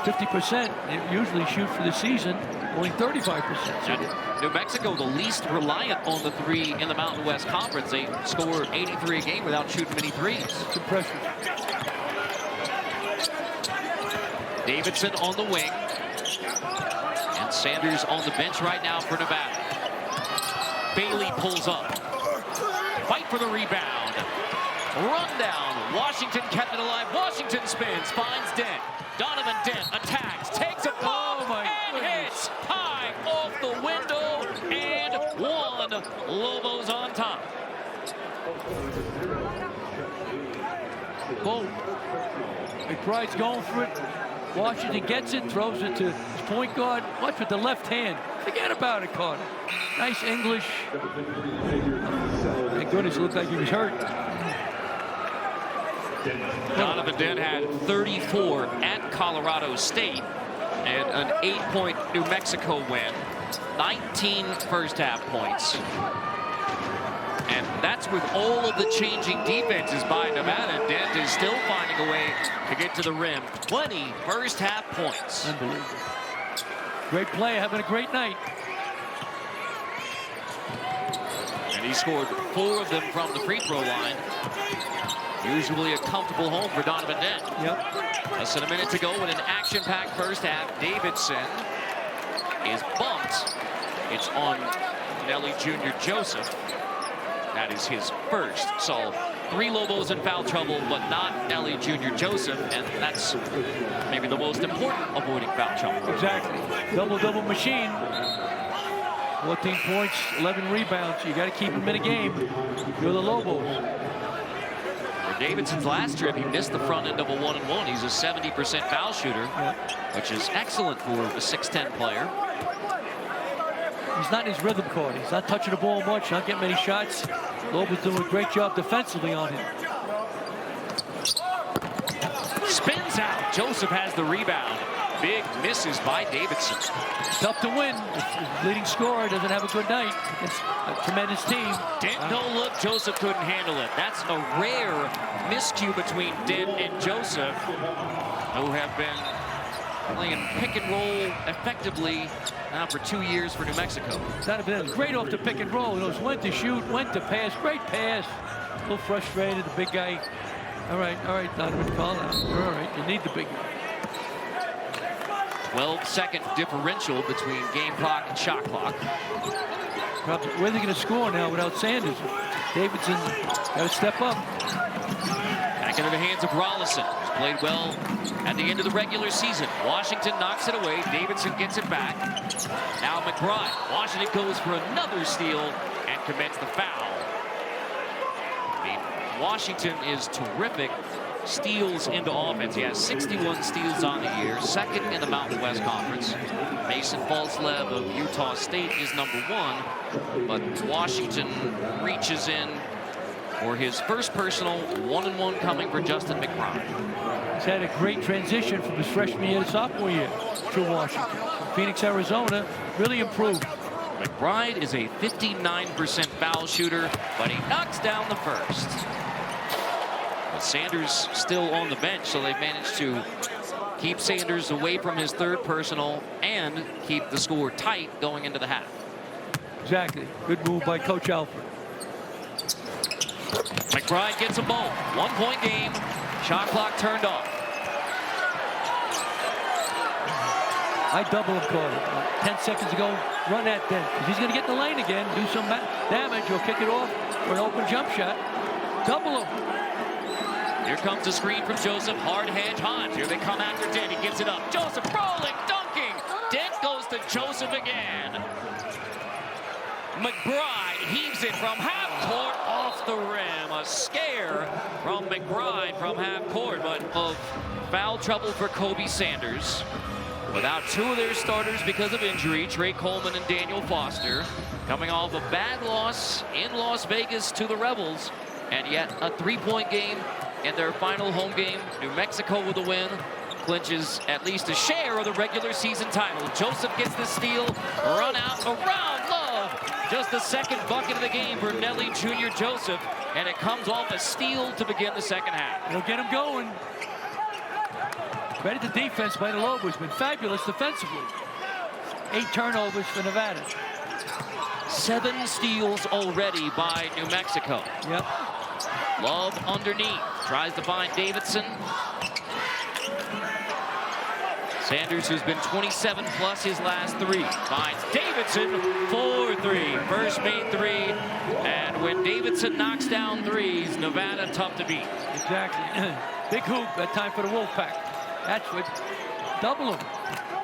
50%. They usually shoot for the season, only 35%. So New Mexico, the least reliant on the 3 in the Mountain West Conference. They score 83 a game without shooting many threes. it's impressive. Davidson on the wing. And Sanders on the bench right now for Nevada. Bailey pulls up. Fight for the rebound. Run down. Washington kept it alive. Washington spins, finds Dent. Donovan Dent attacks, takes a ball, and hits. High off the window, and one. Lobos on top. Boom. McBride's going for it. Washington gets it, throws it to his point guard. Watch with the left hand. Forget about it, Carter. Nice English. Thank goodness, it looked like he was hurt. Donovan Dent had 34 at Colorado State and an 8-point New Mexico win. 19 first-half points. And that's with all of the changing defenses by Nevada. Dent is still finding a way to get to the rim. 20 first-half points. Unbelievable. Great play, having a great night. And he scored 4 of them from the free throw line. Usually a comfortable home for Donovan Dent. Yep. Less than a minute to go in an action-packed first half. Davidson is bumped. It's on Nelly Jr. Joseph. That is his first. So 3 Lobos in foul trouble, but not Nelly Jr. Joseph. And that's maybe the most important avoiding foul trouble. Exactly. Double-double machine. 14 points, 11 rebounds. You got to keep him in a game. You're the Lobos. For Davidson's last trip, he missed the front end of a 1-and-1. He's a 70% foul shooter, which is excellent for a 6'10 player. He's not in his rhythm, Carter. He's not touching the ball much, not getting many shots. Lobos doing a great job defensively on him. Spins out. Joseph has the rebound. Big misses by Davidson. Tough to win. His leading scorer doesn't have a good night. It's a tremendous team. Dent no look. Joseph couldn't handle it. That's a rare miscue between Dent and Joseph, who have been playing pick and roll effectively now for 2 years for New Mexico. That been great off the pick and roll. He knows when to shoot, when to pass. Great pass. A little frustrated, the big guy. All right, Donovan, call out. You're all right. You need the big guy. 12-second differential between game clock and shot clock. Where are they going to score now without Sanders? Davidson got to step up. Back into the hands of Rollison. He's played well at the end of the regular season. Washington knocks it away. Davidson gets it back. Now McBride. Washington goes for another steal and commits the foul. I mean, Washington is terrific. Steals into offense. He has 61 steals on the year, second in the Mountain West Conference. Mason Falslev of Utah State is number 1, but Washington reaches in for his first personal 1-and-1 coming for Justin McBride. He's had a great transition from his freshman year to sophomore year to Washington. Phoenix, Arizona, really improved. McBride is a 59% foul shooter, but he knocks down the first. Sanders still on the bench, so they've managed to keep Sanders away from his third personal and keep the score tight going into the half. Exactly. Good move by Coach Alford. McBride gets them both. 1-point game. Shot clock turned off. I double him, Carter. 10 seconds ago, run that then. He's going to get in the lane again, do some damage, or kick it off for an open jump shot. Double him. Here comes the screen from Joseph. Hard hedge Hans. Here they come after Dent. He gives it up. Joseph rolling, dunking. Dent goes to Joseph again. McBride heaves it from half court off the rim. A scare from McBride from half court, but of foul trouble for Kobe Sanders. Without 2 of their starters because of injury, Trey Coleman and Daniel Foster, coming off a bad loss in Las Vegas to the Rebels, and yet a 3-point game in their final home game. New Mexico with a win clinches at least a share of the regular season title. Joseph gets the steal, run out around Love. Just the second bucket of the game for Nelly Jr. Joseph, and it comes off a steal to begin the second half. It'll get him going. Credit the defense by the Lobos. Been fabulous defensively. 8 turnovers for Nevada. 7 steals already by New Mexico. Yep. Love underneath. Tries to find Davidson. Sanders, who's been 27 plus his last 3, finds Davidson for 3. First made 3. And when Davidson knocks down 3s, Nevada tough to beat. Exactly. Big hoop that time for the Wolfpack. That's what double him.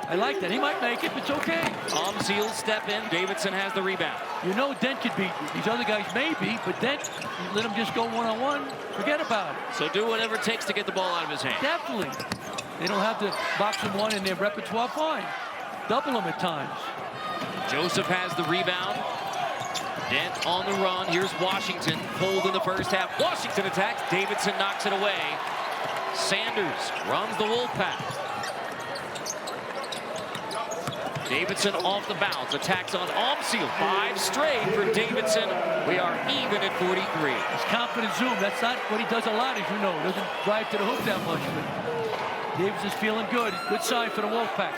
I like that. He might make it, but it's okay. Seal step in. Davidson has the rebound. You know Dent could beat you. These other guys maybe, but Dent, you let him just go one-on-one, forget about it. So do whatever it takes to get the ball out of his hand. Definitely. They don't have the boxing one in their repertoire, fine. Double them at times. Joseph has the rebound. Dent on the run. Here's Washington. Pulled in the first half. Washington attacks. Davidson knocks it away. Sanders runs the Wolfpack. Davidson off the bounce. Attacks on Seal. 5 straight for Davidson. We are even at 43. His confident zoom. That's not what he does a lot, as you know. Doesn't drive to the hoop that much. But Davidson's feeling good. Good sign for the Wolfpack.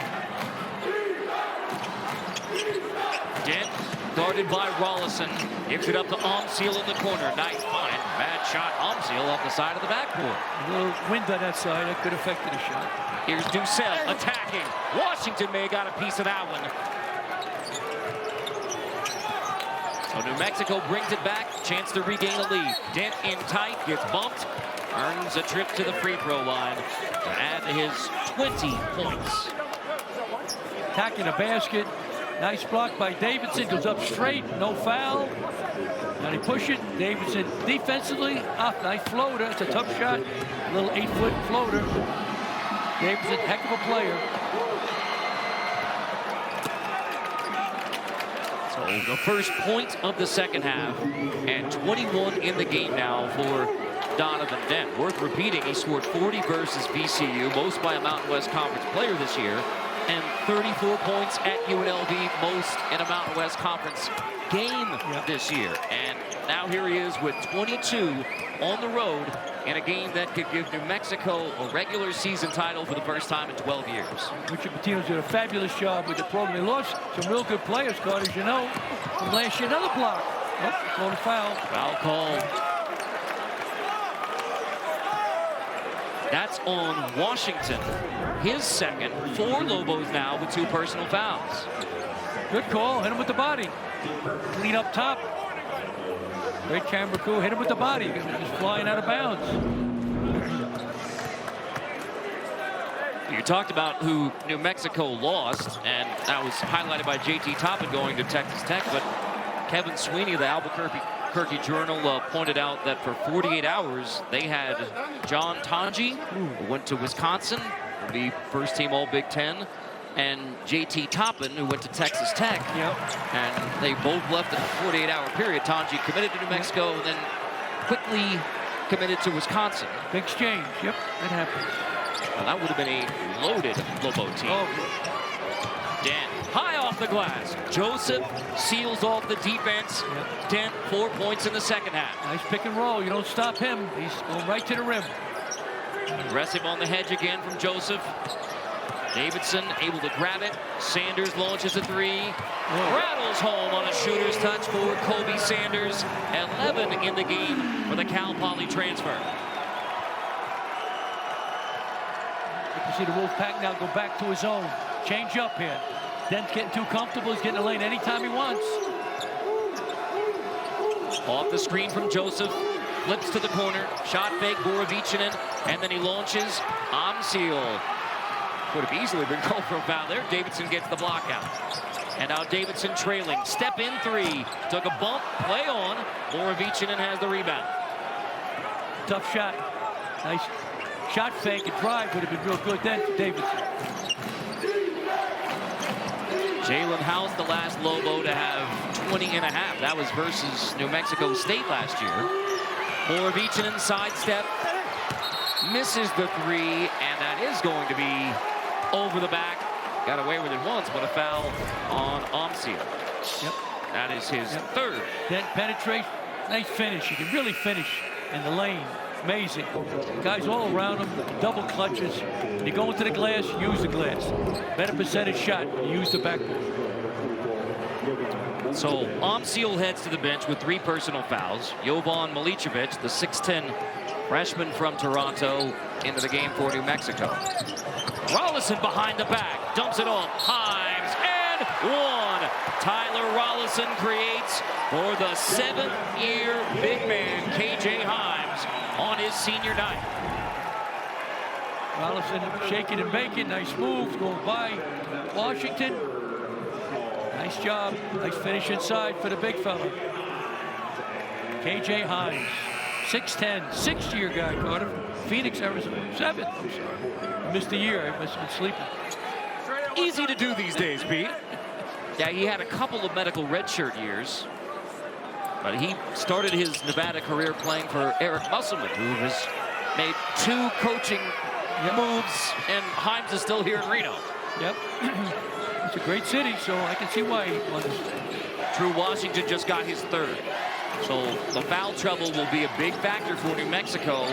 Dent guarded by Rollison. Gives it up to Seal in the corner. Nice find. Bad shot. Seal off the side of the backboard. A little wind on that side. That could have affected the shot. Here's Ducell attacking. Washington may have got a piece of that one. So New Mexico brings it back. Chance to regain a lead. Dent in tight. Gets bumped. Earns a trip to the free throw line to add to his 20 points. Attacking the basket. Nice block by Davidson. Goes up straight. No foul. Now they push it. Davidson defensively. Nice floater. It's a tough shot. A little 8-foot floater. Davidson, heck of a player. So the first point of the second half. And 21 in the game now for Donovan Dent. Worth repeating, he scored 40 versus VCU. Most by a Mountain West Conference player this year. And 34 points at UNLV, most in a Mountain West Conference game this year. And now here he is with 22 on the road in a game that could give New Mexico a regular season title for the first time in 12 years. Richard Pitino's did a fabulous job with the program. They lost some real good players, Carter, as you know. From last year, another block. Oh, called a foul. Foul call. That's on Washington. His second. 4 Lobos now with 2 personal fouls. Good call. Hit him with the body. Clean up top. Great camera crew. Hit him with the body. Just flying out of bounds. You talked about who New Mexico lost, and that was highlighted by JT Toppin going to Texas Tech, but Kevin Sweeney of the Albuquerque Journal pointed out that for 48 hours, they had John Tonji, who went to Wisconsin, the first team All Big Ten, and JT Toppin, who went to Texas Tech. And they both left in a 48-hour period. Tonji committed to New Mexico and then quickly committed to Wisconsin. Big exchange. Yep, that happens. Well, that would have been a loaded Lobo team. Dent high off the glass. Joseph seals off the defense. Dent 4 points in the second half. Nice pick and roll. You don't stop him. He's going right to the rim. Aggressive on the hedge again from Joseph. Davidson able to grab it. Sanders launches a 3. Rattles home on a shooter's touch for Kobe Sanders. 11 in the game for the Cal Poly transfer. You can see the Wolfpack now go back to his own. Change up here. Dent's getting too comfortable. He's getting the lane anytime he wants. Off the screen from Joseph. Flips to the corner. Shot fake, Borovichinen. And then he launches. Seal. Would have easily been called for a foul there. Davidson gets the block out. And now Davidson trailing. Step in 3. Took a bump. Play on. Borovichinen has the rebound. Tough shot. Nice shot fake and drive would have been real good then for Davidson. Jalen House, the last Lobo to have 20 and a half. That was versus New Mexico State last year. Borovichinen sidestep. Misses the 3, and that is going to be over the back. Got away with it once, but a foul on Seal. That is his third. That penetration, nice finish. You can really finish in the lane. Amazing. Guys all around him, double clutches. When you go into the glass, use the glass. Better percentage shot, use the backboard. So Seal heads to the bench with 3 personal fouls. Jovan Milicevic, the 6'10 freshman from Toronto, into the game for New Mexico. Rollison behind the back, dumps it off, Himes, and 1. Tyler Rollison creates for the 7th-year big man, KJ Himes, on his senior night. Rollison shaking and baking. Nice move going by Washington. Nice job. Nice finish inside for the big fella. KJ Hines, 6'10", sixth-year guy, Carter. Phoenix, Arizona. Seventh. I'm sorry. Missed a year. I must have been sleeping. Easy to do these days, Pete. Yeah, he had a couple of medical redshirt years. But he started his Nevada career playing for Eric Musselman, who has made 2 coaching moves, and Hines is still here in Reno. Yep. It's a great city, so I can see why he won this. Drew Washington just got his 3rd. So the foul trouble will be a big factor for New Mexico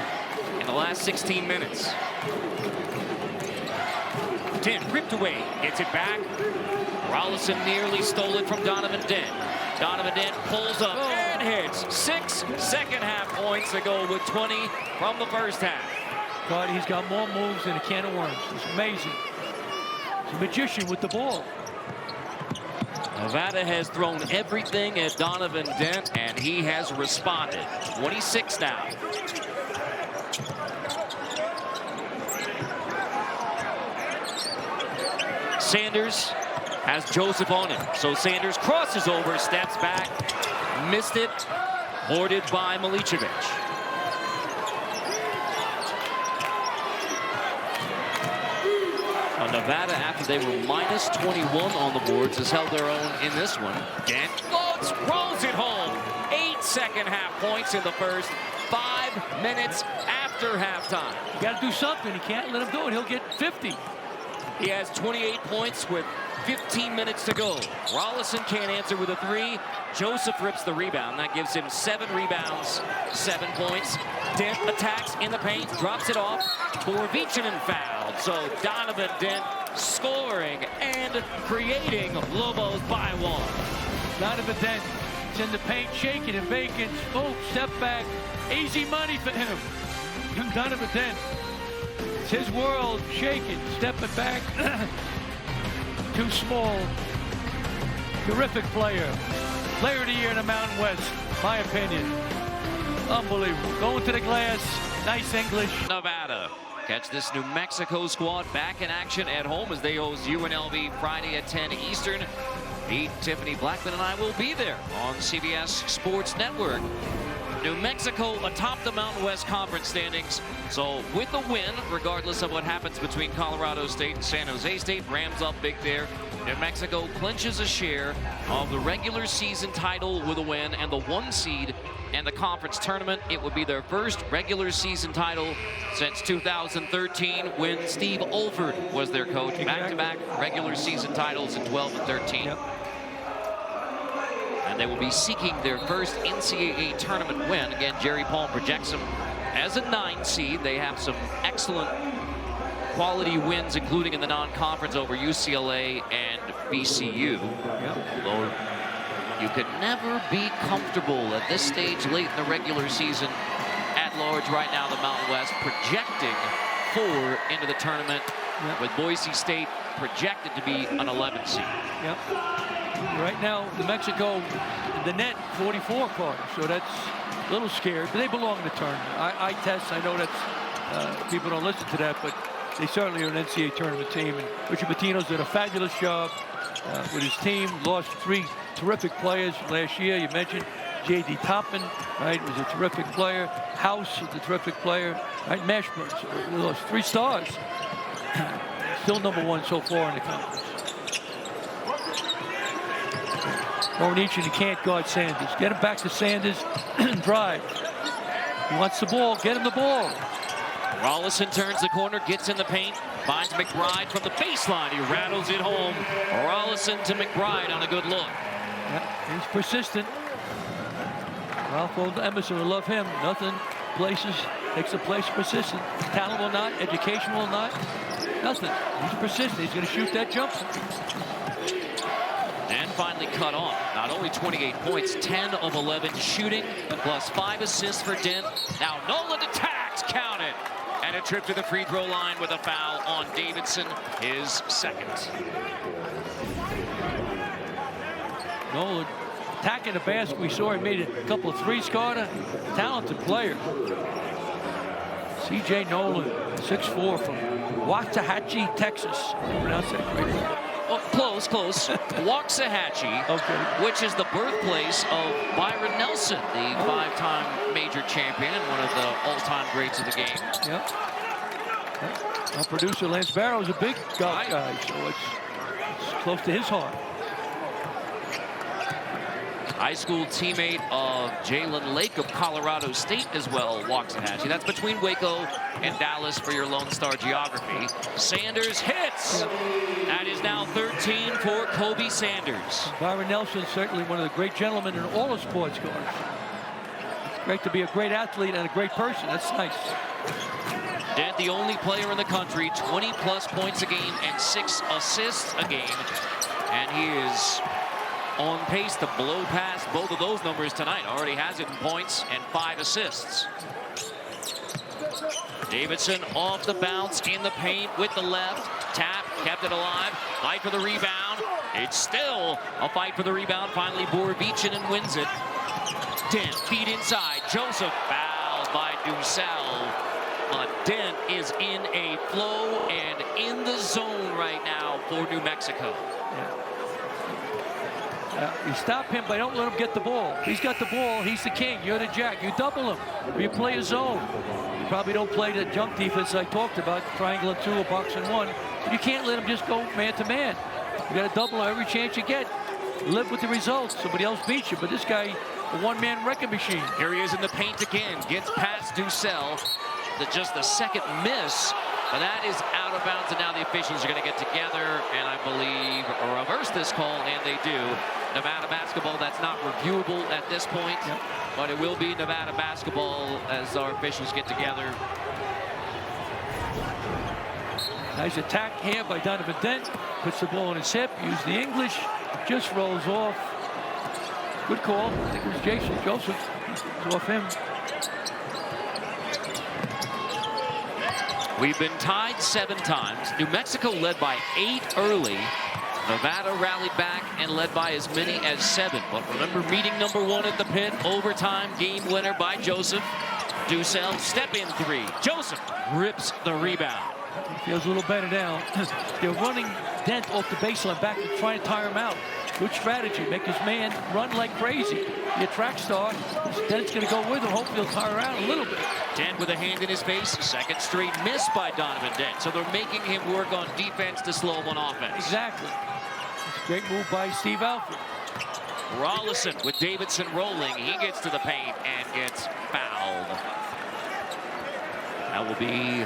in the last 16 minutes. Dent ripped away, gets it back. Rollison nearly stole it from Donovan Dent. Donovan Dent pulls up and hits. 6 second-half points to go with 20 from the first half. God, he's got more moves than a can of worms. It's amazing. He's a magician with the ball. Nevada has thrown everything at Donovan Dent, and he has responded. 26 now. Sanders has Joseph on him. So Sanders crosses over, steps back, missed it, boarded by Milicevic. Nevada, after they were minus 21 on the boards, has held their own in this one. Dent floats, rolls it home. 8 second-half points in the first, 5 minutes after halftime. You got to do something. You can't let him do it. He'll get 50. He has 28 points with 15 minutes to go. Rollison can't answer with a 3. Joseph rips the rebound. That gives him 7 rebounds, 7 points. Dent attacks in the paint, drops it off. Torvicinen fouled. So Donovan Dent scoring and creating Lobos by 1. Donovan Dent is in the paint, shaking and baking. Oh, step back. Easy money for him. Donovan Dent. It's his world, shaking, stepping back. Too small. Terrific player. Player of the year in the Mountain West, my opinion. Unbelievable. Going to the glass. Nice English. Nevada. Catch this New Mexico squad back in action at home as they host UNLV Friday at 10 Eastern. Pete, Tiffany Blackman, and I will be there on CBS Sports Network. New Mexico atop the Mountain West Conference standings. So with a win, regardless of what happens between Colorado State and San Jose State, Rams up big there. New Mexico clinches a share of the regular season title with a win and the 1 seed in the conference tournament. It would be their first regular season title since 2013 when Steve Olford was their coach. Back-to-back regular season titles in 12 and 13. Yep. And they will be seeking their first NCAA tournament win. Again, Jerry Palm projects them as a 9 seed. They have some excellent quality wins, including in the non-conference over UCLA and VCU. Although you could never be comfortable at this stage late in the regular season at large right now, the Mountain West projecting 4 into the tournament, with Boise State projected to be an 11 seed. Yep. Right now, New Mexico, the net 44 cards, so that's a little scared, but they belong in the tournament. I test, I know that's, people don't listen to that, but they certainly are an NCAA tournament team. And Richard Pitino's did a fabulous job with his team, lost 3 terrific players last year. You mentioned J.D. Toppin, right, was a terrific player. House is a terrific player, right? Mashburn, so we lost 3 stars. Still #1 so far in the conference. Ornichin, he can't guard Sanders. Get him back to Sanders, drive. He wants the ball, get him the ball. Rollison turns the corner, gets in the paint, finds McBride from the baseline. He rattles it home. Rollison to McBride on a good look. Yep, he's persistent. Ralph Emerson will love him. Nothing places takes the place of persistent. Talent will not, education will not. Nothing. He's persistent. He's going to shoot that jumper. And finally cut off. Not only 28 points, 10 of 11 shooting, plus 5 assists for Dent. Now Nolan attacks, count it. And a trip to the free throw line with a foul on Davidson, his 2nd. Nolan attacking the basket. We saw he made a couple of 3s, Carter. Talented player. C.J. Nolan, 6'4", from Waxahachie, Texas. Pronounce that great. Oh, close. Waxahachie, Okay. which is the birthplace of Byron Nelson, the 5-time major champion and one of the all-time greats of the game. Yep. Our producer Lance Barrow is a big golf guy, so it's close to his heart. High school teammate of Jalen Lake of Colorado State as well, Waxahachie. That's between Waco and Dallas for your Lone Star geography. Sanders hits. That is now 13 for Kobe Sanders. Byron Nelson, certainly one of the great gentlemen in all of sports cars. It's great to be a great athlete and a great person. That's nice. Dent, the only player in the country, 20-plus points a game and 6 assists a game. And he is on pace to blow past both of those numbers tonight. Already has it in points and 5 assists. Davidson off the bounce in the paint with the left. Tap, kept it alive. Fight for the rebound. It's still a fight for the rebound. Finally, Borovichin wins it. Dent, feet inside. Joseph fouled by Ducell. But Dent is in a flow and in the zone right now for New Mexico. You stop him, but don't let him get the ball. He's got the ball. He's the king. You're the jack. You double him. Or you play a zone. You probably don't play the jump defense I talked about, triangle and 2 or box and 1. But you can't let him just go man to man. You got to double him every chance you get. Live with the results. Somebody else beats you. But this guy, a one-man wrecking machine. Here he is in the paint again. Gets past Ducell. Just the second miss. But that is out of bounds, and now the officials are going to get together and I believe reverse this call, and they do. Nevada basketball, that's not reviewable at this point, but it will be Nevada basketball as our officials get together. Nice attack here by Donovan Dent. Puts the ball on his hip, used the English, just rolls off. Good call. I think it was Jason Joseph. It's off him. We've been tied 7 times. New Mexico led by 8 early. Nevada rallied back and led by as many as 7. But remember meeting number 1 at the pit. Overtime game winner by Joseph. Ducell, step in 3. Joseph rips the rebound. Feels a little better now. They're running Dent off the baseline back and trying to tire him out. Good strategy. Make his man run like crazy. Be a track star. Dent's going to go with him. Hopefully he'll tire out a little bit. Dent with a hand in his face. Second straight miss by Donovan Dent. So they're making him work on defense to slow him on offense. Exactly. Great move by Steve Alford. Rollison with Davidson rolling. He gets to the paint and gets fouled. That will be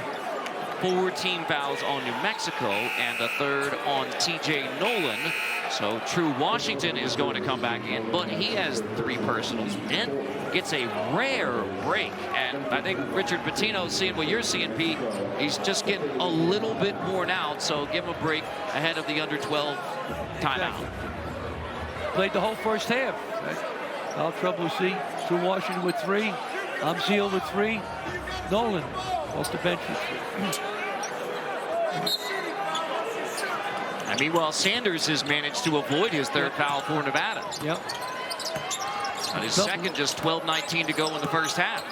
4 team fouls on New Mexico and a 3rd on T.J. Nolan. So True Washington is going to come back in, but he has 3 personals. Dent gets a rare break, and I think Richard Pitino, seeing what you're seeing, Pete, he's just getting a little bit worn out, so give him a break ahead of the under-12 timeout. Exactly. Played the whole first half. Foul trouble, see. True Washington with 3. Amziel with 3. Nolan off the bench with 3. And meanwhile, Sanders has managed to avoid his 3rd foul for Nevada. Yep. On his second, just 12:19 to go in the first half.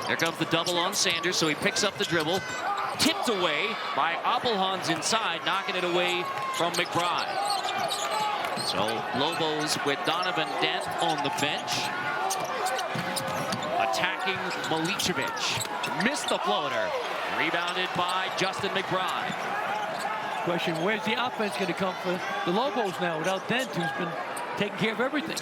There comes the double on Sanders, so he picks up the dribble. Tipped away by Appelhans inside, knocking it away from McBride. So Lobos with Donovan Dent on the bench. Attacking Milicevic. Missed the floater. Rebounded by Justin McBride. Question, where's the offense going to come for the Lobos now without Dent, who's been taking care of everything?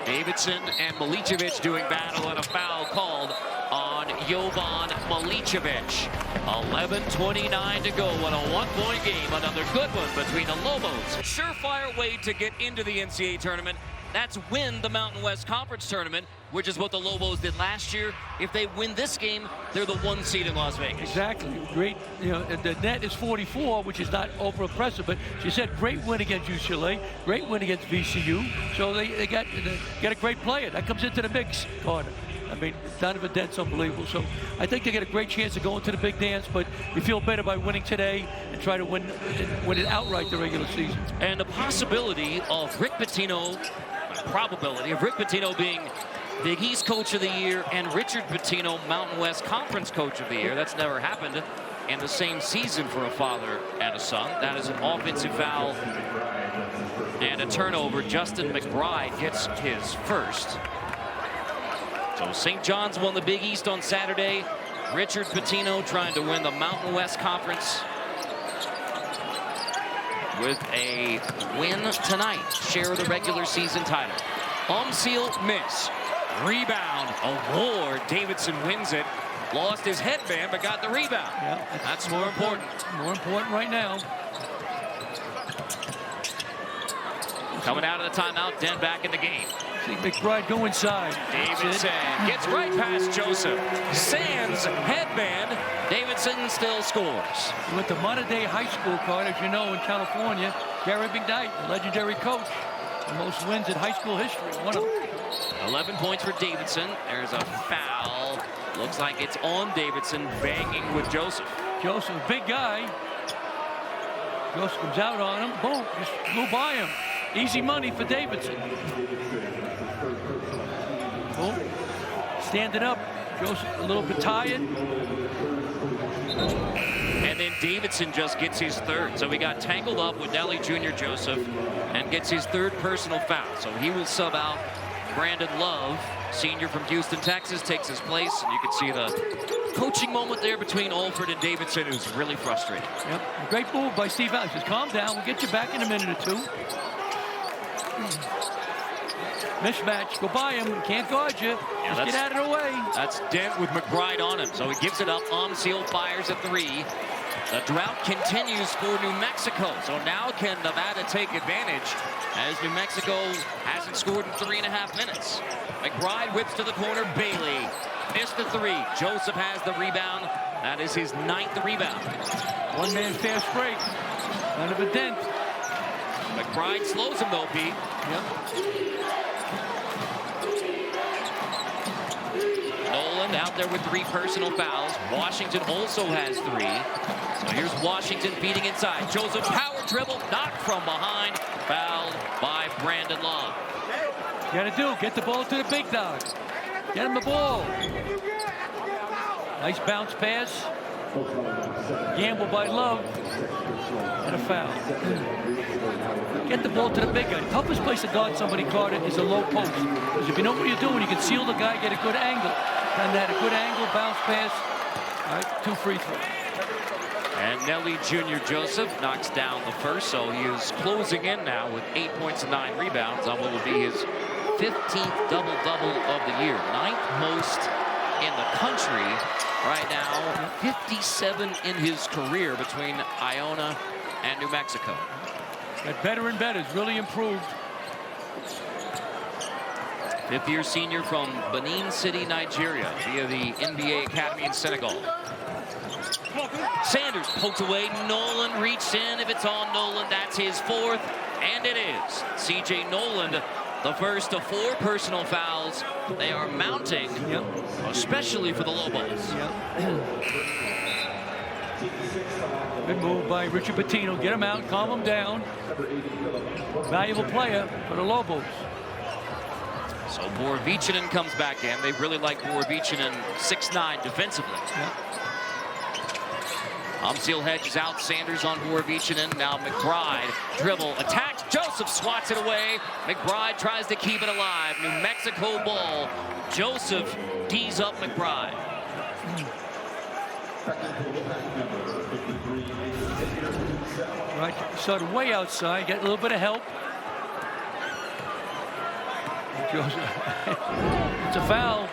Davidson and Milicevic doing battle, and a foul called on Jovan Milicevic. 11:29 to go on a 1-point game. Another good one between the Lobos. Surefire way to get into the NCAA tournament. That's win the Mountain West Conference tournament, which is what the Lobos did last year. If they win this game, they're the 1 seed in Las Vegas. Exactly. Great. You know, the net is 44, which is not over impressive, but she said great win against UCLA, great win against VCU. So they got a great player. That comes into the mix, Carter. I mean, Donovan Dent's unbelievable. So I think they get a great chance to go into the big dance, but we feel better by winning today and try to win it outright the regular season. And the possibility of Rick Pitino, probability of Rick Pitino being Big East Coach of the Year, and Richard Pitino, Mountain West Conference Coach of the Year. That's never happened in the same season for a father and a son. That is an offensive foul and a turnover. Justin McBride gets his first. So St. John's won the Big East on Saturday. Richard Pitino trying to win the Mountain West Conference with a win tonight. Share the regular season title. Umseal miss. Rebound. Award. Davidson wins it. Lost his headband, but got the rebound. Yeah, that's more important. More important right now. Coming out of the timeout, Dent back in the game. See McBride go inside. Davidson gets right past Joseph. Sands headband. Davidson still scores. He went to Monterey Day High School, Carter, as you know, in California. Gary McKnight, a legendary coach. The most wins in high school history. One of them. 11 points for Davidson. There's a foul. Looks like it's on Davidson, banging with Joseph. Joseph, big guy. Joseph comes out on him. Boom, just go by him. Easy money for Davidson. Boom. Standing up. Joseph a little bit tired. And then Davidson just gets his third. So he got tangled up with Nelly Jr. Joseph and gets his third personal foul. So he will sub out Brandon Love, senior from Houston, Texas, takes his place. And you can see the coaching moment there between Alford and Davidson, who's really frustrated. Yep. A great move by Steve Allen. He says, calm down. We'll get you back in a minute or two. Mismatch. Go by him. Can't guard you. Yeah, just get out of the way. That's Dent with McBride on him. So he gives it up. Umseal fires a three. The drought continues for New Mexico. So now can Nevada take advantage as New Mexico hasn't scored in 3.5 minutes. McBride whips to the corner. Bailey missed the three. Joseph has the rebound. That is his 9th rebound. One-man fast break. Donovan Dent. McBride slows him though, Pete. Yep. Nolan out there with 3 personal fouls. Washington also has 3. So here's Washington beating inside. Joseph power dribble, knocked from behind, fouled by Brandon Love. Gotta do, get the ball to the big dog. Get him the ball. Nice bounce pass. Gamble by Love. And a foul. Get the ball to the big guy. The toughest place to guard somebody, Carter, is a low post. Because if you know what you're doing, you can seal the guy, get a good angle. And that a good angle, bounce pass. All right, 2 free throws. And Nelly Jr. Joseph knocks down the first, so he is closing in now with 8 points and 9 rebounds on what will be his 15th double-double of the year. 9th most in the country right now. 57 in his career between Iona and New Mexico. Got better and better. It's really improved. 5th-year senior from Benin City, Nigeria, via the NBA Academy in Senegal. Sanders poked away. Nolan reached in. If it's on Nolan, that's his 4th, and it is. C.J. Nolan, the first of 4 personal fouls. They are mounting, especially for the Lobos. Good move by Richard Pitino. Get him out, calm him down. Valuable player for the Lobos. So Borovichinen comes back in. They really like Borovichinen 6'9" defensively. Umseal hedges out. Sanders on Borovichinen. Now McBride dribble, attacks. Joseph swats it away. McBride tries to keep it alive. New Mexico ball. Joseph D's up McBride. Right, started way outside. Get a little bit of help. It's a foul.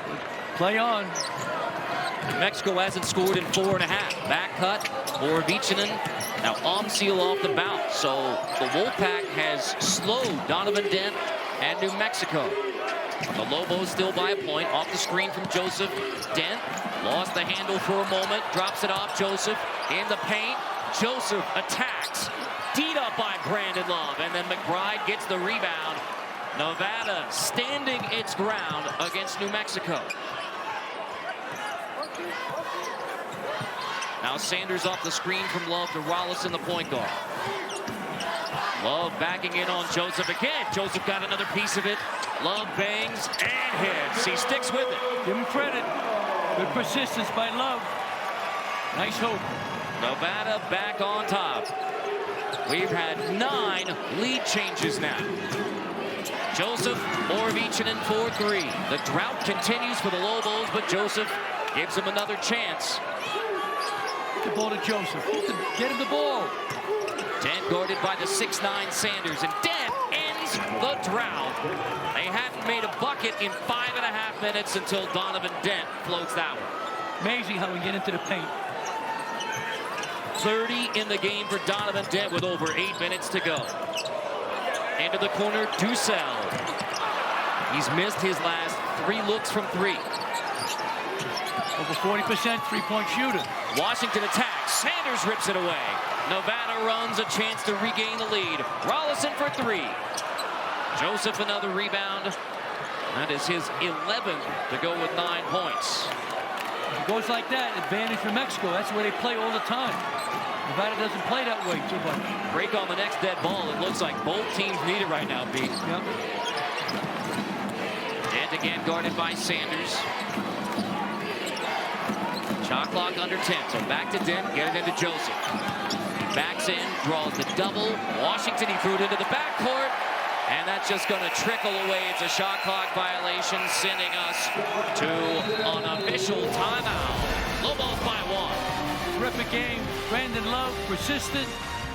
Play on. New Mexico hasn't scored in 4.5. Back cut, Borovichinen. Now Umseal off the bounce. So the Wolfpack has slowed Donovan Dent and New Mexico. The Lobos still by a point. Off the screen from Joseph. Dent lost the handle for a moment. Drops it off Joseph in the paint. Joseph attacks. D'd up by Brandon Love. And then McBride gets the rebound. Nevada standing its ground against New Mexico. Now Sanders off the screen from Love to Wallace in the point guard. Love backing in on Joseph again. Joseph got another piece of it. Love bangs and hits. He sticks with it. Give him credit. Good persistence by Love. Nice hope. Nevada back on top. We've had 9 lead changes now. Joseph Moravichinen for 3. The drought continues for the Lobos, but Joseph gives him another chance. Get the ball to Joseph. Get him the ball. Dent guarded by the 6'9 Sanders, and Dent ends the drought. They hadn't made a bucket in 5.5 minutes until Donovan Dent floats that one. Amazing how we get into the paint. 30 in the game for Donovan Dent with over 8 minutes to go. Into the corner, Ducell. He's missed his last 3 looks from 3. Over 40% three-point shooter. Washington attacks. Sanders rips it away. Nevada runs, a chance to regain the lead. Rollison for 3. Joseph another rebound. That is his 11th to go with 9 points. It goes like that. Advantage for Mexico. That's where they play all the time. Nevada doesn't play that way too much. Break on the next dead ball. It looks like both teams need it right now, Pete. Yep. Dent again guarded by Sanders. Shot clock under 10, so back to Dent, get it into Joseph. He backs in, draws the double. Washington, he threw it into the backcourt, and that's just going to trickle away. It's a shot clock violation, sending us to an official timeout. Lobos by 1. Terrific game. Brandon Love persisted,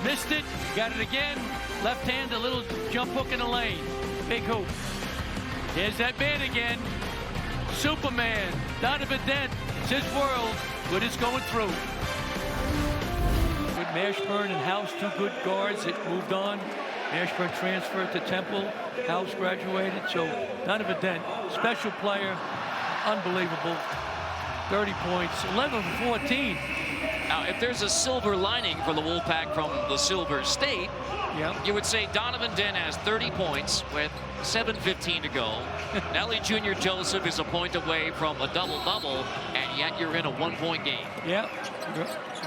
missed it, got it again. Left hand, a little jump hook in the lane. Big hoop. There's that man again. Superman, Donovan Dent. It's his world, but it's going through. With Mashburn and House, 2 good guards that moved on. Mashburn transferred to Temple. House graduated. So Donovan Dent, special player, unbelievable. 30 points, 11 for 14. Now, if there's a silver lining for the Wolfpack from the Silver State, you would say Donovan Dent has 30 points with 7:15 to go. Nelly Jr. Joseph is a point away from a double-double, and yet you're in a 1-point game. Yeah,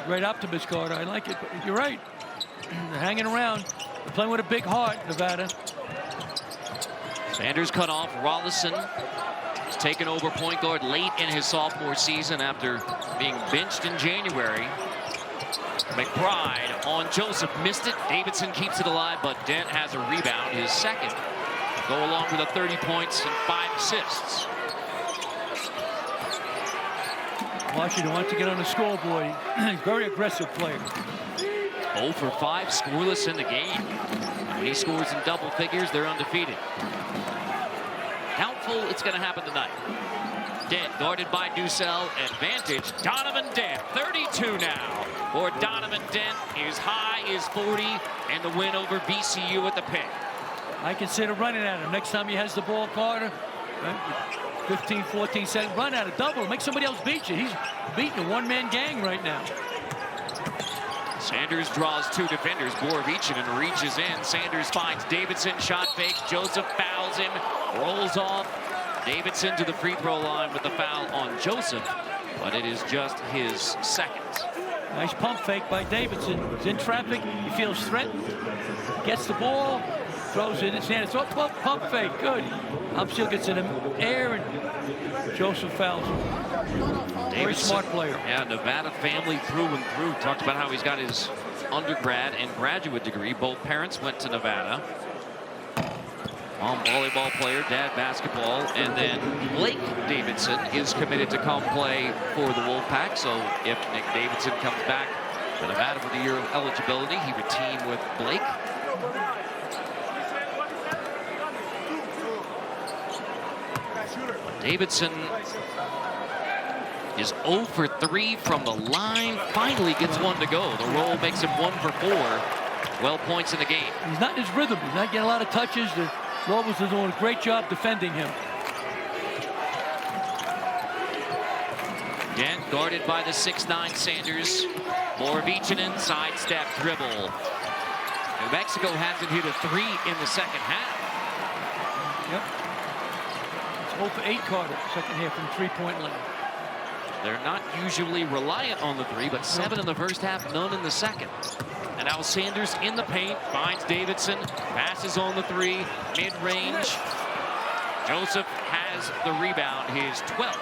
great optimist, Carter. I like it. But you're right. They're hanging around. They're playing with a big heart, Nevada. Sanders cut off. Rollison has taken over point guard late in his sophomore season after being benched in January. McBride on Joseph, missed it. Davidson keeps it alive, but Dent has a rebound, his second. Go along with the 30 points and 5 assists. Washington wants to get on the scoreboard. He's a very aggressive player. 0 for 5, scoreless in the game. When he scores in double figures, they're undefeated. Doubtful it's going to happen tonight. Dent guarded by Ducell. Advantage, Donovan Dent. 32 now for Donovan Dent. His high is 40, and the win over VCU at the pick. I consider running at him. Next time he has the ball, Carter, 15, 14 seconds, run at a double. Make somebody else beat you. He's beating a one-man gang right now. Sanders draws 2 defenders. Moravichinen reaches in. Sanders finds Davidson. Shot fake. Joseph fouls him. Rolls off. Davidson to the free throw line with the foul on Joseph, but it is just his second. Nice pump fake by Davidson. He's in traffic. He feels threatened. Gets the ball. Throws it in Sanders. Oh, pump fake. Good. Upstill gets in the air, and Joseph fouls him. Very smart player. Yeah, Nevada family through and through. Talked about how he's got his undergrad and graduate degree. Both parents went to Nevada. Mom volleyball player, dad basketball, and then Blake Davidson is committed to come play for the Wolfpack. So if Nick Davidson comes back to Nevada for the year of eligibility, he would team with Blake. Davidson is 0 for 3 from the line. Finally gets 1 to go. The roll makes him 1 for 4. 12 points in the game. He's not in his rhythm. He's not getting a lot of touches. The Lawlor is doing a great job defending him. Dent guarded by the 6'9 Sanders. Moravichinen sidestep dribble. New Mexico hasn't hit a 3 in the second half. Yep. It's 0 for 8, Carter, second half from 3-point line. They're not usually reliant on the 3, but 7 in the first half, none in the second. And now Sanders in the paint, finds Davidson, passes on the 3, mid-range. Joseph has the rebound, his 12th.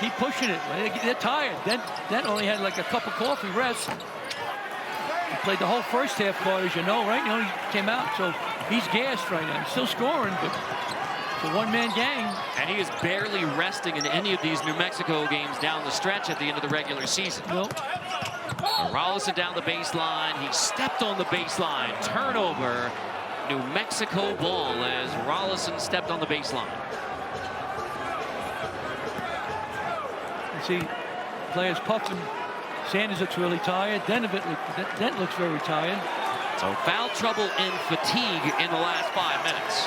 Keep pushing it. They're tired. Dent only had like a cup of coffee rest. He played the whole first half, Carter, as you know, right? He came out, so he's gassed right now. He's still scoring, but it's a one-man gang. And he is barely resting in any of these New Mexico games down the stretch at the end of the regular season. Nope. Rollison down the baseline. He stepped on the baseline. Turnover. New Mexico ball as Rollison stepped on the baseline. You see players puffing. Sanders looks really tired. Dent looks very tired. So foul trouble and fatigue in the last 5 minutes.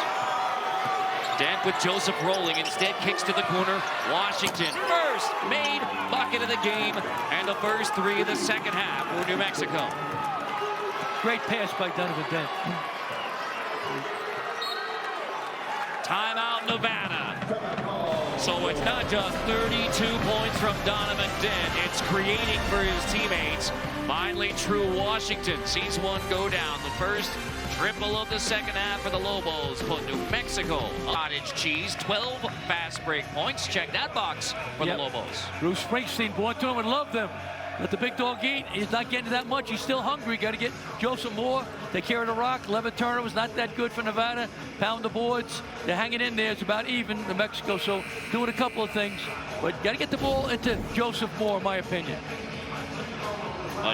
Dent with Joseph rolling, instead kicks to the corner. Washington first made bucket of the game and the first 3 of the second half for New Mexico. Great pass by Donovan Dent. Timeout Nevada. So it's not just 32 points from Donovan Dent, it's creating for his teammates. Finally, True Washington sees one go down. The first triple of the second half for the Lobos put New Mexico cottage cheese. 12 fast break points. Check that box for the Lobos. Bruce Springsteen, born to him and love them. Let the big dog eat. He's not getting that much. He's still hungry. Got to get Joseph Moore. Take care of the rock. 11 turnovers. Not that good for Nevada. Pound the boards. They're hanging in there. It's about even, New Mexico. So doing a couple of things. But got to get the ball into Joseph Moore, in my opinion.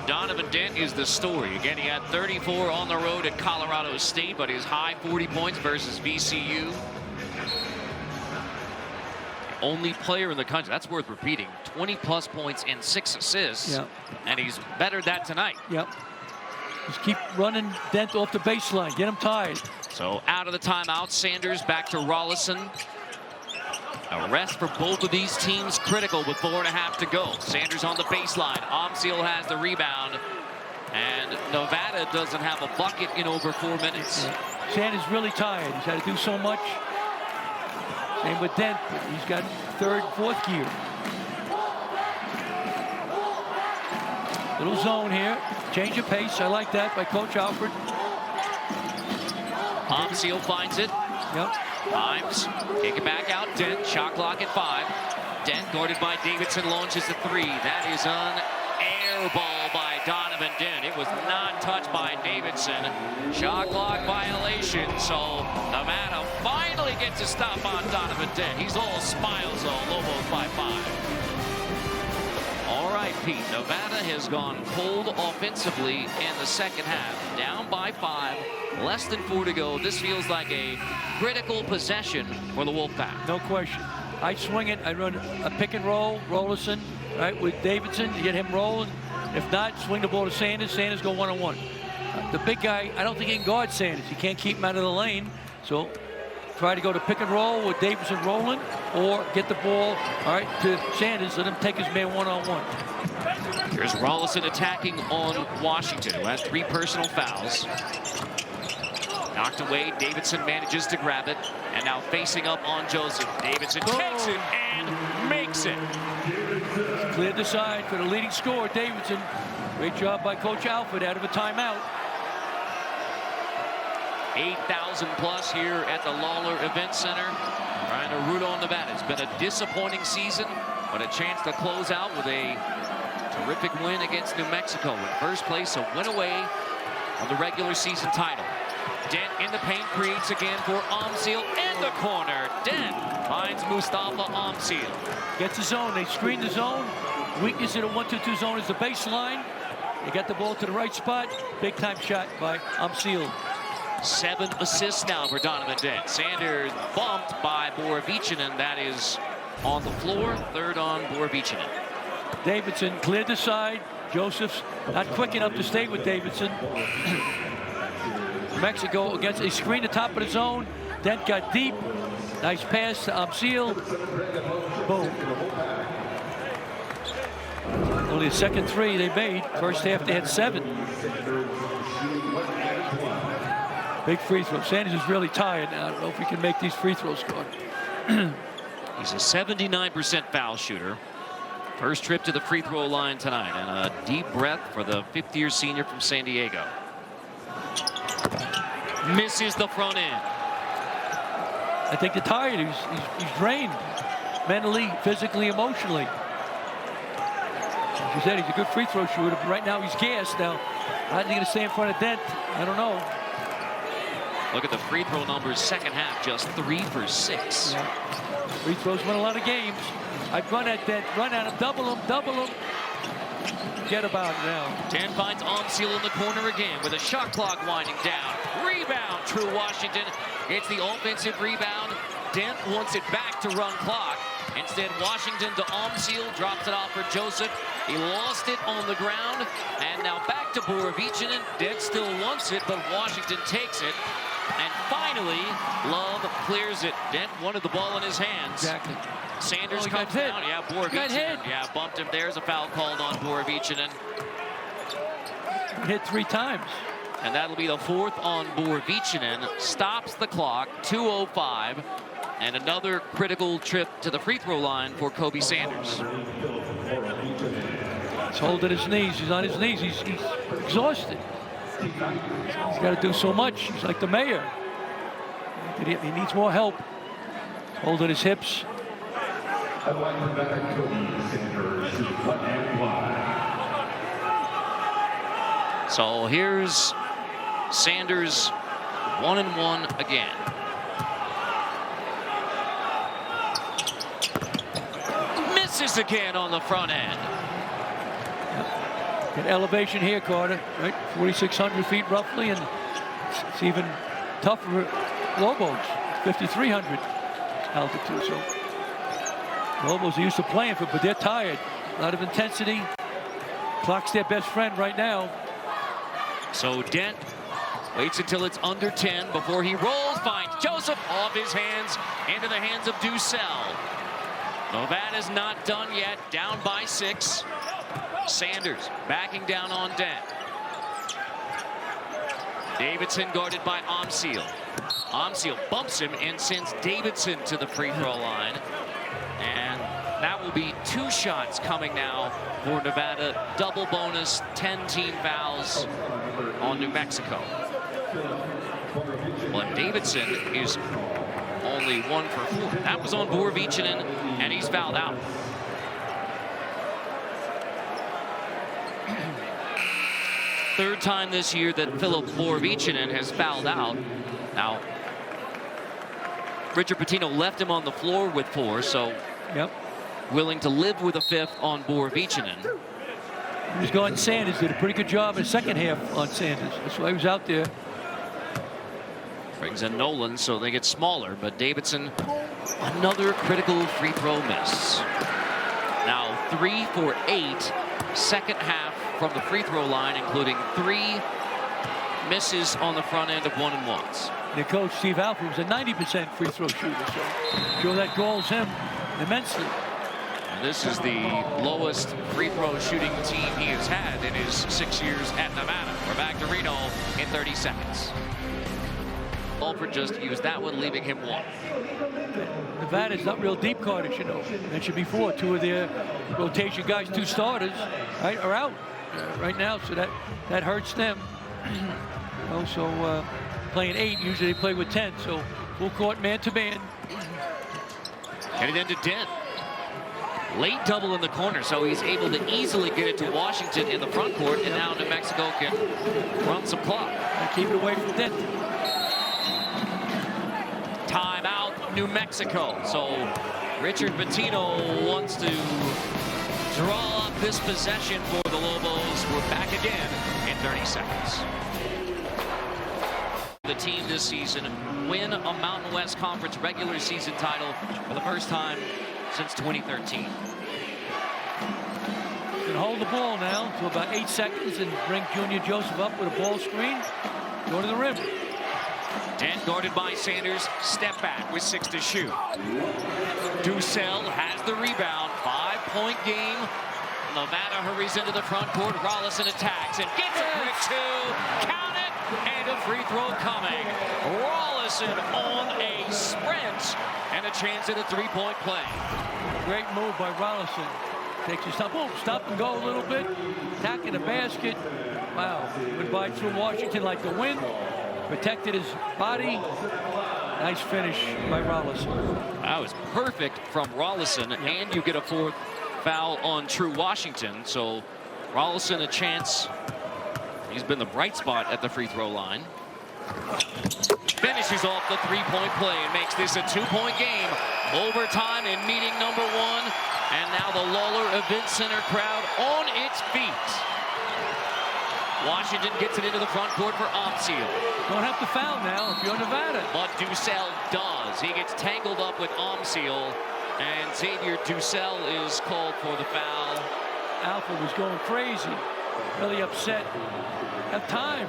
Donovan Dent is the story. Again, he had 34 on the road at Colorado State, but his high 40 points versus VCU. Only player in the country, that's worth repeating, 20-plus points and 6 assists. Yep. And he's bettered that tonight. Yep. Just keep running Dent off the baseline. Get him tired. So out of the timeout, Sanders back to Rollison. A rest for both of these teams critical with 4.5 to go. Sanders on the baseline. Omseal has the rebound. And Nevada doesn't have a bucket in over 4 minutes. Yeah. Sanders really tired. He's had to do so much. Same with Dent, but he's got 3rd, 4th gear. Little zone here. Change of pace. I like that by Coach Alfred. Omseal finds it. Yep. Times. Kick it back out. Dent. Shot clock at 5. Dent guarded by Davidson launches the 3. That is an air ball by Donovan Dent. It was not touched by Davidson. Shot clock violation. So Nevada finally gets a stop on Donovan Dent. He's all smiles though. Lobos by 5. All right, Pete. Nevada has gone cold offensively in the second half. Down by 5. Less than 4 to go. This feels like a critical possession for the Wolfpack. No question. I swing it. I run a pick and roll, Rollison, right, with Davidson to get him rolling. If not, swing the ball to Sanders. Sanders go one-on-one. The big guy, I don't think he can guard Sanders. He can't keep him out of the lane. So try to go to pick and roll with Davidson rolling, or get the ball, all right, to Sanders. Let him take his man one-on-one. Here's Rollison attacking on Washington, who has 3 personal fouls. Knocked away. Davidson manages to grab it. And now facing up on Joseph. Davidson takes it and makes it. Cleared the side for the leading scorer, Davidson. Great job by Coach Alfred out of a timeout. 8,000 plus here at the Lawlor Event Center. Trying to root on Nevada. It's been a disappointing season, but a chance to close out with a terrific win against New Mexico. In first place, a win away from the regular season title. Dent in the paint, creates again for Omseal in the corner. Dent finds Mustafa Omseal. Gets the zone. They screen the zone. Weakness in a 1-2-2 zone is the baseline. They got the ball to the right spot. Big time shot by Omseal. 7 assists now for Donovan Dent. Sanders bumped by Borovichinen. That is on the floor. 3rd on Borovichinen. Davidson cleared the side. Joseph's not quick enough to stay with Davidson. Mexico against a screen at the top of the zone. Dent got deep. Nice pass to Omseal. Boom. Only the second 3 they made. First half they had 7. Big free throw. Sanders is really tired now. I don't know if he can make these free throws score. He's a 79% foul shooter. First trip to the free throw line tonight, and a deep breath for the 5th-year senior from San Diego. Misses the front end. I think they're tired. He's drained mentally, physically, emotionally. As you said, he's a good free throw shooter, but right now he's gassed. Now, how's he going to stay in front of Dent? I don't know. Look at the free throw numbers. Second half, just 3 for 6. Yeah. Free throws win a lot of games. I'd run at Dent, run at him, double him. Forget about it now. Dent finds Omseal in the corner again with a shot clock winding down. Rebound, True Washington. It's the offensive rebound. Dent wants it back to run clock. Instead, Washington to Omseal, drops it off for Joseph. He lost it on the ground, and now back to Borovichinen. Dent still wants it, but Washington takes it. And finally, Love clears it. Dent wanted the ball in his hands. Exactly. Sanders comes down. Yeah, Borovichinen. Yeah, bumped him. There's a foul called on Borovichinen. Hit 3 times. And that'll be the 4th on Borovichinen. Stops the clock, 2:05. And another critical trip to the free throw line for Kobe Sanders. He's holding his knees. He's on his knees. He's exhausted. He's got to do so much. He's like the mayor. He needs more help. Holding his hips. So here's Sanders 1-1 again. Misses again on the front end. Get elevation here, Carter, right? 4,600 feet roughly, and it's even tougher for Lobos, 5,300 altitude. So Lobos are used to playing for, but they're tired. A lot of intensity. Clock's their best friend right now. So Dent waits until it's under 10 before he rolls, finds Joseph off his hands into the hands of Ducell. Nevada's not done yet, down by 6. Sanders backing down on Dent. Davidson guarded by Omseal. Omseal bumps him and sends Davidson to the free throw line. And that will be 2 shots coming now for Nevada. Double bonus, 10 team fouls on New Mexico. But Davidson is only 1 for 4. That was on Borovichinen, and he's fouled out. Third time this year that Philip Borovichinen has fouled out. Now, Richard Pitino left him on the floor with 4, so willing to live with a 5th on Borovichinen. He was guarding Sanders, did a pretty good job in the second half on Sanders. That's why he was out there. Brings in Nolan, so they get smaller, but Davidson, another critical free throw miss. Now 3 for 8, second half from the free throw line, including 3 misses on the front end of 1-and-1s. Their coach, Steve Alford, was a 90% free throw shooter, so sure that galls him immensely. And this is the lowest free throw shooting team he has had in his 6 years at Nevada. We're back to Reno in 30 seconds. Alford just used that one, leaving him 1. Nevada's not real deep, Carter, you know. Mentioned before, 2 of their rotation guys, 2 starters, right, are out right now, so that hurts them. Also, playing 8, usually they play with 10, so full court man-to-man. Headed into Dent. Late double in the corner, so he's able to easily get it to Washington in the front court, and now New Mexico can run some clock. And keep it away from Dent. Timeout, New Mexico. So Richard Pitino wants to draw up this possession for the Lobos. We're back again in 30 seconds. The team this season win a Mountain West Conference regular season title for the first time since 2013. Can hold the ball now to about 8 seconds and bring Junior Joseph up with a ball screen. Go to the rim. Dent guarded by Sanders, step back with 6 to shoot. Ducell has the rebound, 5-point game. Nevada hurries into the front court, Rollison attacks and gets a quick 2, count it, and a free throw coming. Rollison on a sprint and a chance at a 3-point play. Great move by Rollison. Takes his time, boom, stop and go a little bit, attacking the basket. Wow, went by through Washington like the wind. Protected his body. Nice finish by Rollison. That was perfect from Rollison, and you get a 4th foul on True Washington. So Rollison a chance. He's been the bright spot at the free throw line. Finishes off the 3-point play and makes this a 2-point game. Overtime in meeting number 1. And now the Lawlor Event Center crowd on its feet. Washington gets it into the front court for Omsiel. Don't have to foul now if you're Nevada. But Ducell does. He gets tangled up with Omsiel, and Xavier Ducell is called for the foul. Alfred was going crazy, really upset. Have time.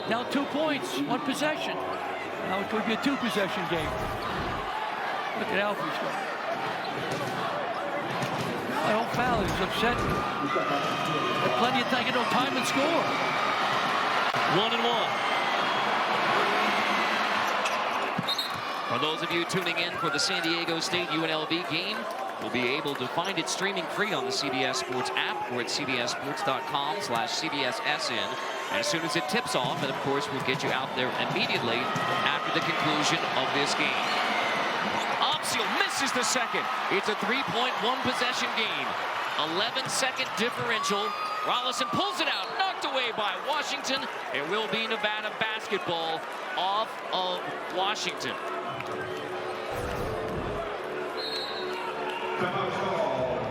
Now 2 points, 1 possession. Now it could be a 2-possession game. Look at Alfred's going. I don't foul. He's upset. Had plenty of time. No time and score. 1-1. For those of you tuning in for the San Diego State UNLV game, you'll be able to find it streaming free on the CBS Sports app or at cbssports.com/CBSSN. And as soon as it tips off, and of course we'll get you out there immediately after the conclusion of this game. Omsiel misses the second. It's a 3-point, 1-possession game. 11-second differential. Rollison pulls it out, knocked away by Washington. It will be Nevada basketball off of Washington.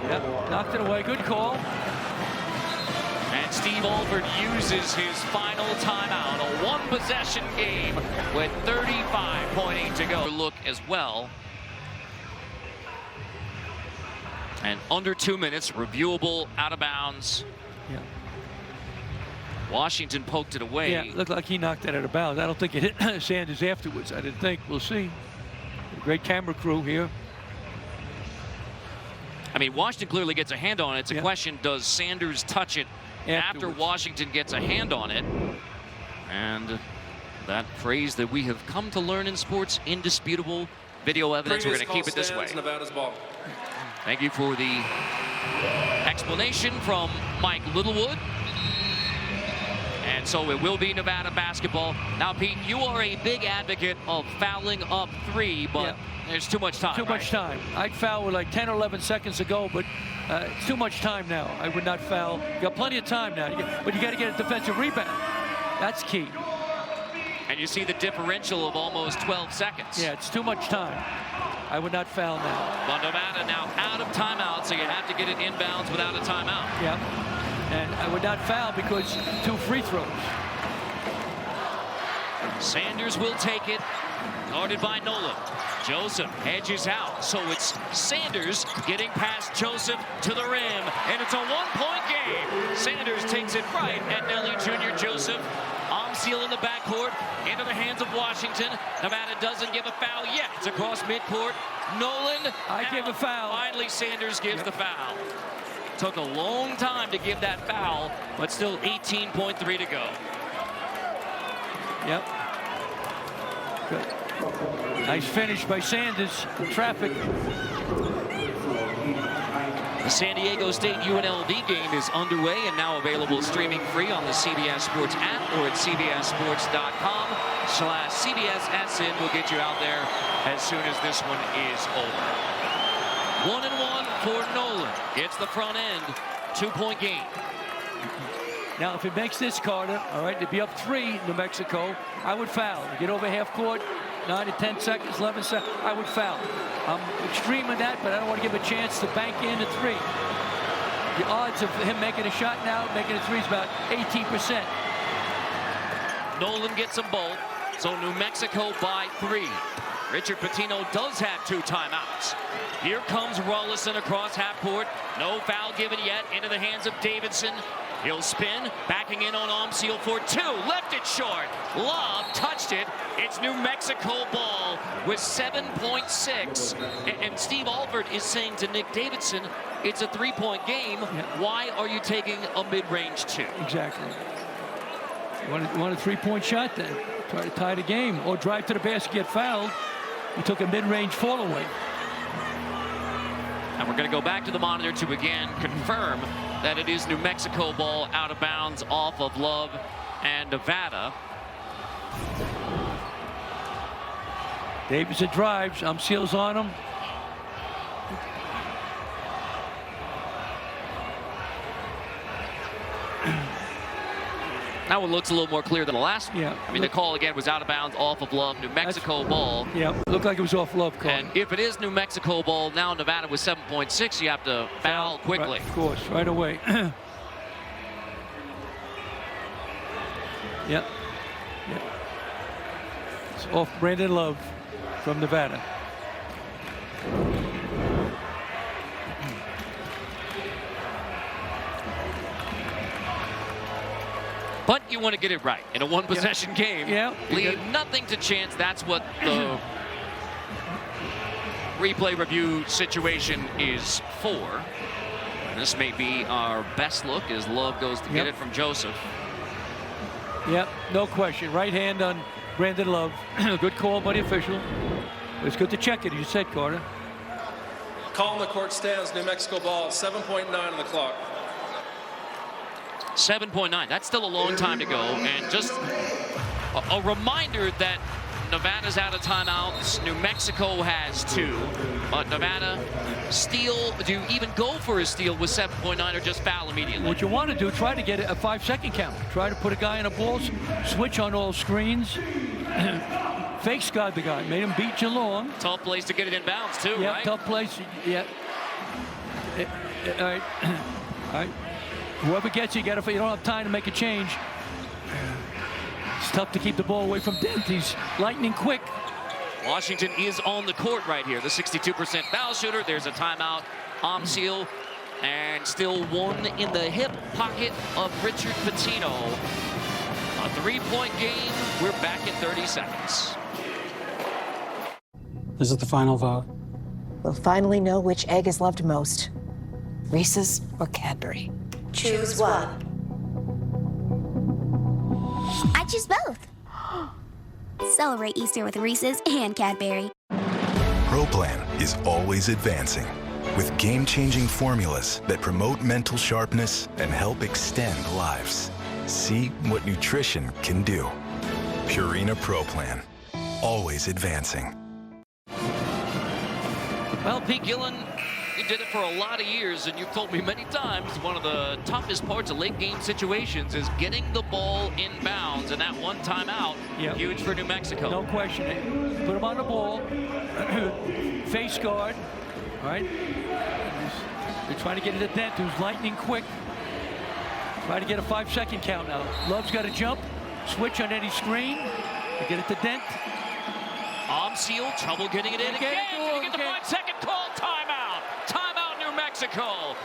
Yep, knocked it away. Good call. And Steve Alford uses his final timeout. A 1-possession game with 35.8 to go. Look as well. And under 2 minutes, reviewable, out of bounds. Yeah. Washington poked it away. Yeah, looked like he knocked that out of bounds. I don't think it hit Sanders afterwards. I didn't think. We'll see. Great camera crew here. I mean, Washington clearly gets a hand on it. It's a question, does Sanders touch it after Washington gets a hand on it? And that phrase that we have come to learn in sports, indisputable video evidence. We're going to keep it this way. Nevada's ball. Thank you for the explanation from Mike Littlewood. And so it will be Nevada basketball. Now, Pete, you are a big advocate of fouling up 3, but there's too much time. Too much time. I'd foul with like 10 or 11 seconds to go, but it's too much time now. I would not foul. You got plenty of time now, but you got to get a defensive rebound. That's key. And you see the differential of almost 12 seconds. Yeah, it's too much time. I would not foul now. Well, Nevada now out of timeout, so you have to get it inbounds without a timeout. Yeah, and I would not foul because 2 free throws. Sanders will take it, guarded by Nolan. Joseph edges out, so it's Sanders getting past Joseph to the rim, and it's a 1-point game. Sanders takes it right at Nelly Jr. Joseph. Omsiel in the backcourt, into the hands of Washington. Nevada doesn't give a foul yet. It's across midcourt. Nolan. I give a foul. Finally, Sanders gives the foul. Took a long time to give that foul, but still 18.3 to go. Yep. Good. Nice finish by Sanders. Traffic. The San Diego State UNLV game is underway and now available streaming free on the CBS Sports app or at cbssports.com/CBSSN. We'll get you out there as soon as this one is over. 1-1 for Nolan. Gets the front end. 2-point game. Now, if it makes this, Carter, all right, to be up 3, New Mexico, I would foul. Get over half court, 9 to 10 seconds, 11 seconds, I would foul. I'm extreme in that, but I don't want to give a chance to bank in a 3. The odds of him making a shot now, making a 3 is about 18%. Nolan gets them both, so New Mexico by 3. Richard Pitino does have 2 timeouts. Here comes Rollison across half court. No foul given yet, into the hands of Davidson. He'll spin, backing in on Omsiel for 2. Left it short. Lob touched it. It's New Mexico ball with 7.6. And Steve Alford is saying to Nick Davidson, it's a 3-point game. Why are you taking a mid-range 2? Exactly. You want a 3-point shot then. Try to tie the game or drive to the basket, get fouled. You took a mid-range fall away. And we're going to go back to the monitor to again confirm that it is New Mexico ball out of bounds off of Love and Nevada. Davidson drives. Seals on him. Now it looks a little more clear than the last one. Yeah. I mean, the call again was out of bounds, off of Love, New Mexico ball. Yeah, looked like it was off Love call. And if it is New Mexico ball, now Nevada with 7.6, you have to foul quickly. Right, of course, right away. Yep. It's off Brandon Love from Nevada. But you want to get it right in a one-possession game. Yeah. Leave nothing to chance. That's what the replay review situation is for. This may be our best look as Love goes to get it from Joseph. Yep, no question. Right hand on Brandon Love. Good call by the official. It's good to check it, as you said, Carter. Call on the court stands. New Mexico ball. 7.9 on the clock. 7.9. That's still a long time to go. And just a reminder that Nevada's out of timeouts. New Mexico has 2. But Nevada steal. Do you even go for a steal with 7.9 or just foul immediately? What you want to do, try to get a 5-second count. Try to put a guy in a ball, switch on all screens. Fake guard the guy. Made him beat you long. Tough place to get it in bounds, too, Yeah, right? tough place. Yeah. All right. All right. Whoever gets you, you don't have time to make a change. It's tough to keep the ball away from Dent. He's lightning quick. Washington is on the court right here. The 62% foul shooter. There's a timeout. Seal. And still one in the hip pocket of Richard Pitino. A 3-point game. We're back in 30 seconds. Is it the final vote? We'll finally know which egg is loved most. Reese's or Cadbury. Choose one. I choose both. Celebrate Easter with Reese's and Cadbury. Pro Plan is always advancing with game-changing formulas that promote mental sharpness and help extend lives. See what nutrition can do. Purina Pro Plan, always advancing. Well, Pete Gillen, you did it for a lot of years, and you've told me many times one of the toughest parts of late game situations is getting the ball in bounds, and that one timeout, huge for New Mexico. No question. Put him on the ball. Face guard. All right. They're trying to get it to Dent, who's lightning quick. Try to get a 5-second count now. Love's got to jump. Switch on any screen. They get it to Dent. Seal, trouble getting it in again. Did he get the 5-second call? Timeout. Timeout, New Mexico.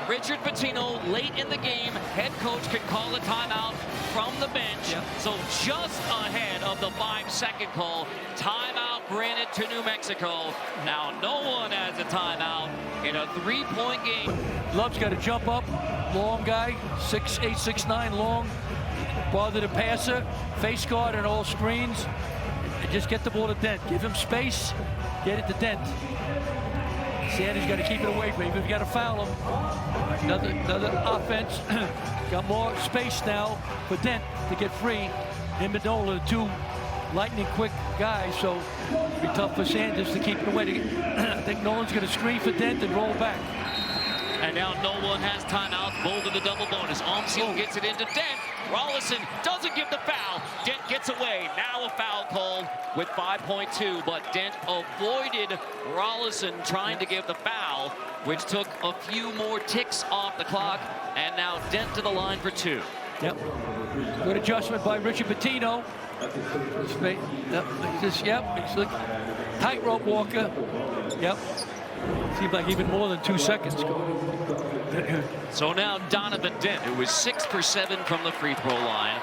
Richard Pitino, late in the game. Head coach can call a timeout from the bench. So just ahead of the 5-second call. Timeout granted to New Mexico. Now no one has a timeout in a 3-point game. Love's got to jump up. Long guy, 6'8", 6'9", long. Bother the passer. Face guard on all screens. And just get the ball to Dent. Give him space. Get it to Dent. Sanders got to keep it away from him. We've got to foul him. Another offense. Got more space now for Dent to get free. And Mandola, the 2 lightning quick guys, so it'll be tough for Sanders to keep it away. I think Nolan's going to screen for Dent and roll back. And now no one has timeouts. Bold in the double bonus. Seal gets it into Dent. Rollison doesn't give the foul. Dent gets away. Now a foul called with 5.2, but Dent avoided Rollison trying to give the foul, which took a few more ticks off the clock. And now Dent to the line for 2. Yep. Good adjustment by Richard Pitino. He's like tightrope walker. Yep. Seems like even more than 2 seconds. So now Donovan Dent, who was 6 for 7 from the free throw line,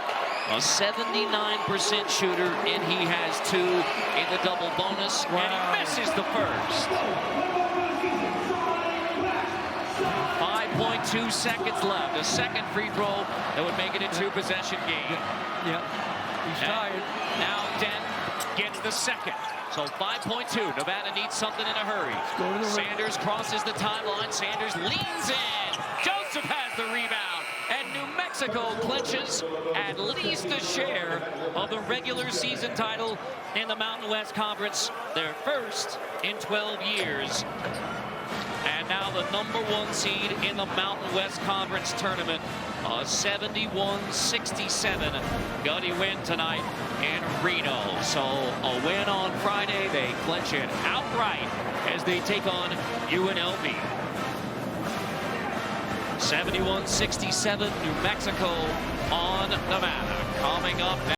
a 79% shooter, and he has 2 in the double bonus, and he misses the first. 5.2 seconds left. A second free throw that would make it a 2-possession game. Yeah. He's tired. Now Dent gets the second. So 5.2. Nevada needs something in a hurry. Sanders crosses the timeline. Sanders leans in. Joseph has the rebound. And New Mexico Mexico clinches at least a share of the regular season title in the Mountain West Conference, their first in 12 years. And now the #1 seed in the Mountain West Conference tournament, a 71-67 gutty win tonight in Reno. So a win on Friday, they clinch it outright as they take on UNLV. 71-67 New Mexico on Nevada. Coming up